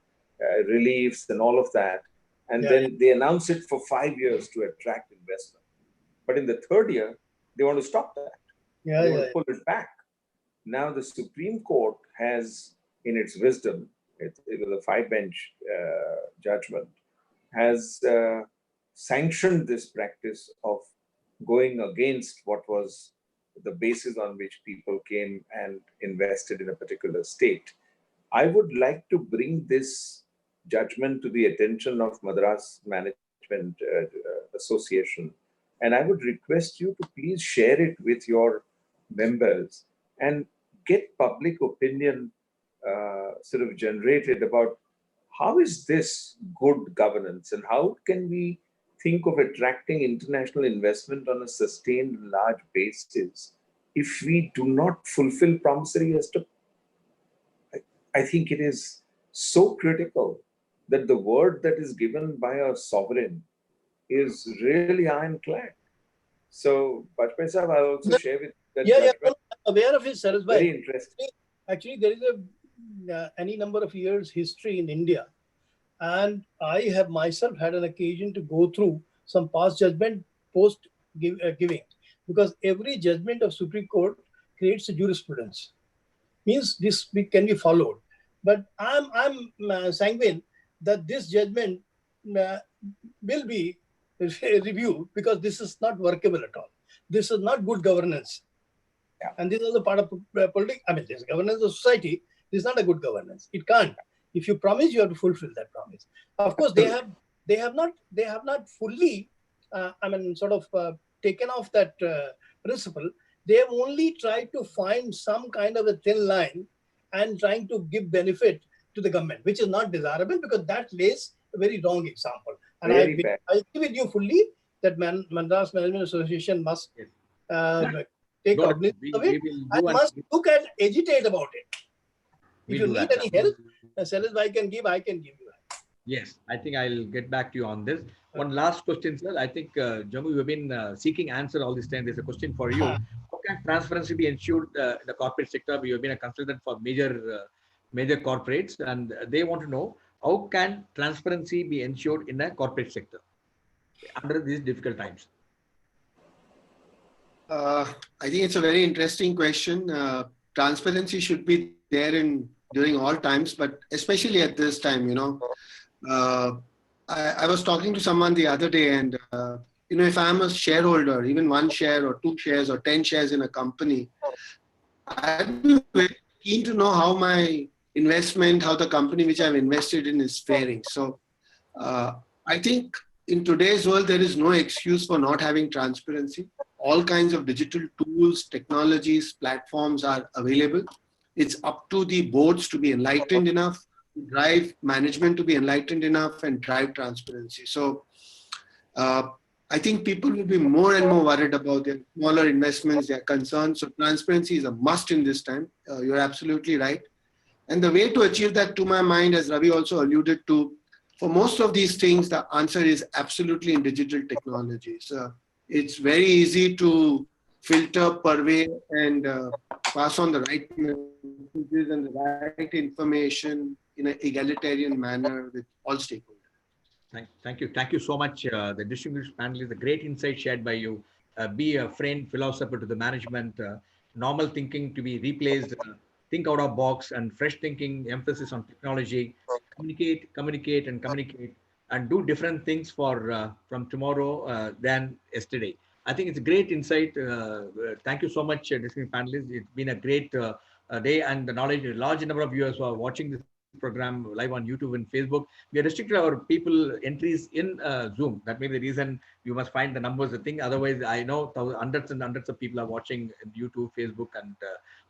reliefs and all of that. And then they announce it for 5 years to attract investment. But in the third year, they want to stop that. They want to pull it back. Now the Supreme Court has, in its wisdom, it was a 5-bench judgment, has sanctioned this practice of going against what was the basis on which people came and invested in a particular state. I would like to bring this judgment to the attention of Madras Management Association, and I would request you to please share it with your members and get public opinion sort of generated about how is this good governance and how can we think of attracting international investment on a sustained large basis if we do not fulfill promissory estoppel. I think it is so critical that the word that is given by a sovereign is really ironclad. So, Bajpai Sahib, I'll also share with that Yeah, judgment. I'm aware of his service. Very interesting. Actually, there is any number of years history in India, and I have myself had an occasion to go through some past judgment post giving, because every judgment of Supreme Court creates a jurisprudence. Means this can be followed. But I'm sanguine that this judgment will be reviewed, because this is not workable at all. This is not good governance. Yeah. And this is a part of politics. I mean, this governance of society. This is not a good governance. It can't. If you promise, you have to fulfill that promise. Of course, they have not fully, taken off that principle. They have only tried to find some kind of a thin line and trying to give benefit to the government, which is not desirable, because that lays a very wrong example. And I agree with you fully that Madras Management Association must take cognizance of it and must look and agitate about it. If you need any help, Salis, I can give you. Yes, I think I'll get back to you on this. One last question, sir. I think, Jangu, you have been seeking answer all this time. There's a question for you. How can transparency be ensured in the corporate sector? You have been a consultant for major corporates, and they want to know, how can transparency be ensured in a corporate sector under these difficult times? I think it's a very interesting question. Transparency should be there during all times, but especially at this time, I was talking to someone the other day, and if I'm a shareholder, even 1 share or 2 shares or 10 shares in a company, I'd be very keen to know how my investment, how the company which I've invested in is faring. So I think in today's world, there is no excuse for not having transparency. All kinds of digital tools, technologies, platforms are available. It's up to the boards to be enlightened enough, drive management to be enlightened enough, and drive transparency. So I think people will be more and more worried about their smaller investments, their concerns. So transparency is a must in this time. You're absolutely right. And the way to achieve that, to my mind, as Ravi also alluded to, for most of these things, the answer is absolutely in digital technologies. It's very easy to filter, purvey, and pass on the right messages and the right information in an egalitarian manner with all stakeholders. Thank you. Thank you so much. The distinguished panelists, the great insight shared by you. Be a friend, philosopher to the management, normal thinking to be replaced, think out of box, and fresh thinking, emphasis on technology, communicate, and do different things for from tomorrow than yesterday. I think it's a great insight. Thank you so much, distinguished panelists. It's been a great day, and the knowledge, a large number of viewers who are watching this program live on YouTube and Facebook. We are restricted our people entries in Zoom. That may be the reason you must find the numbers, the thing. Otherwise, I know hundreds and hundreds of people are watching YouTube, Facebook, and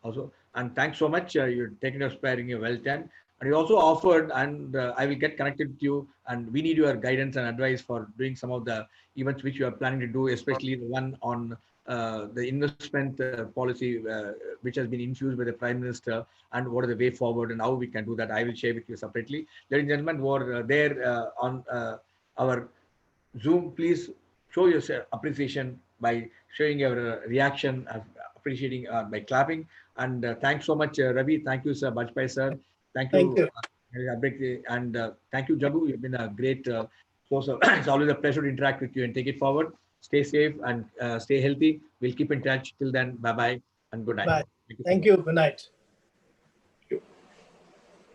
also. And thanks so much. You're taking us sparing your well time. And you also offered, and I will get connected with you, and we need your guidance and advice for doing some of the events which you are planning to do, especially the one on the investment policy which has been infused by the Prime Minister, and what are the way forward and how we can do that. I will share with you separately. Ladies and gentlemen who are there on our Zoom, please show your appreciation by showing your reaction, appreciating by clapping. And thanks so much, Ravi. Thank you, Sir Bajpai, sir. Thank you. And thank you, Jagu. You've been a great source of. It's always a pleasure to interact with you and take it forward. Stay safe and stay healthy. We'll keep in touch. Till then, bye-bye and good night. Bye. Thank you. Good night.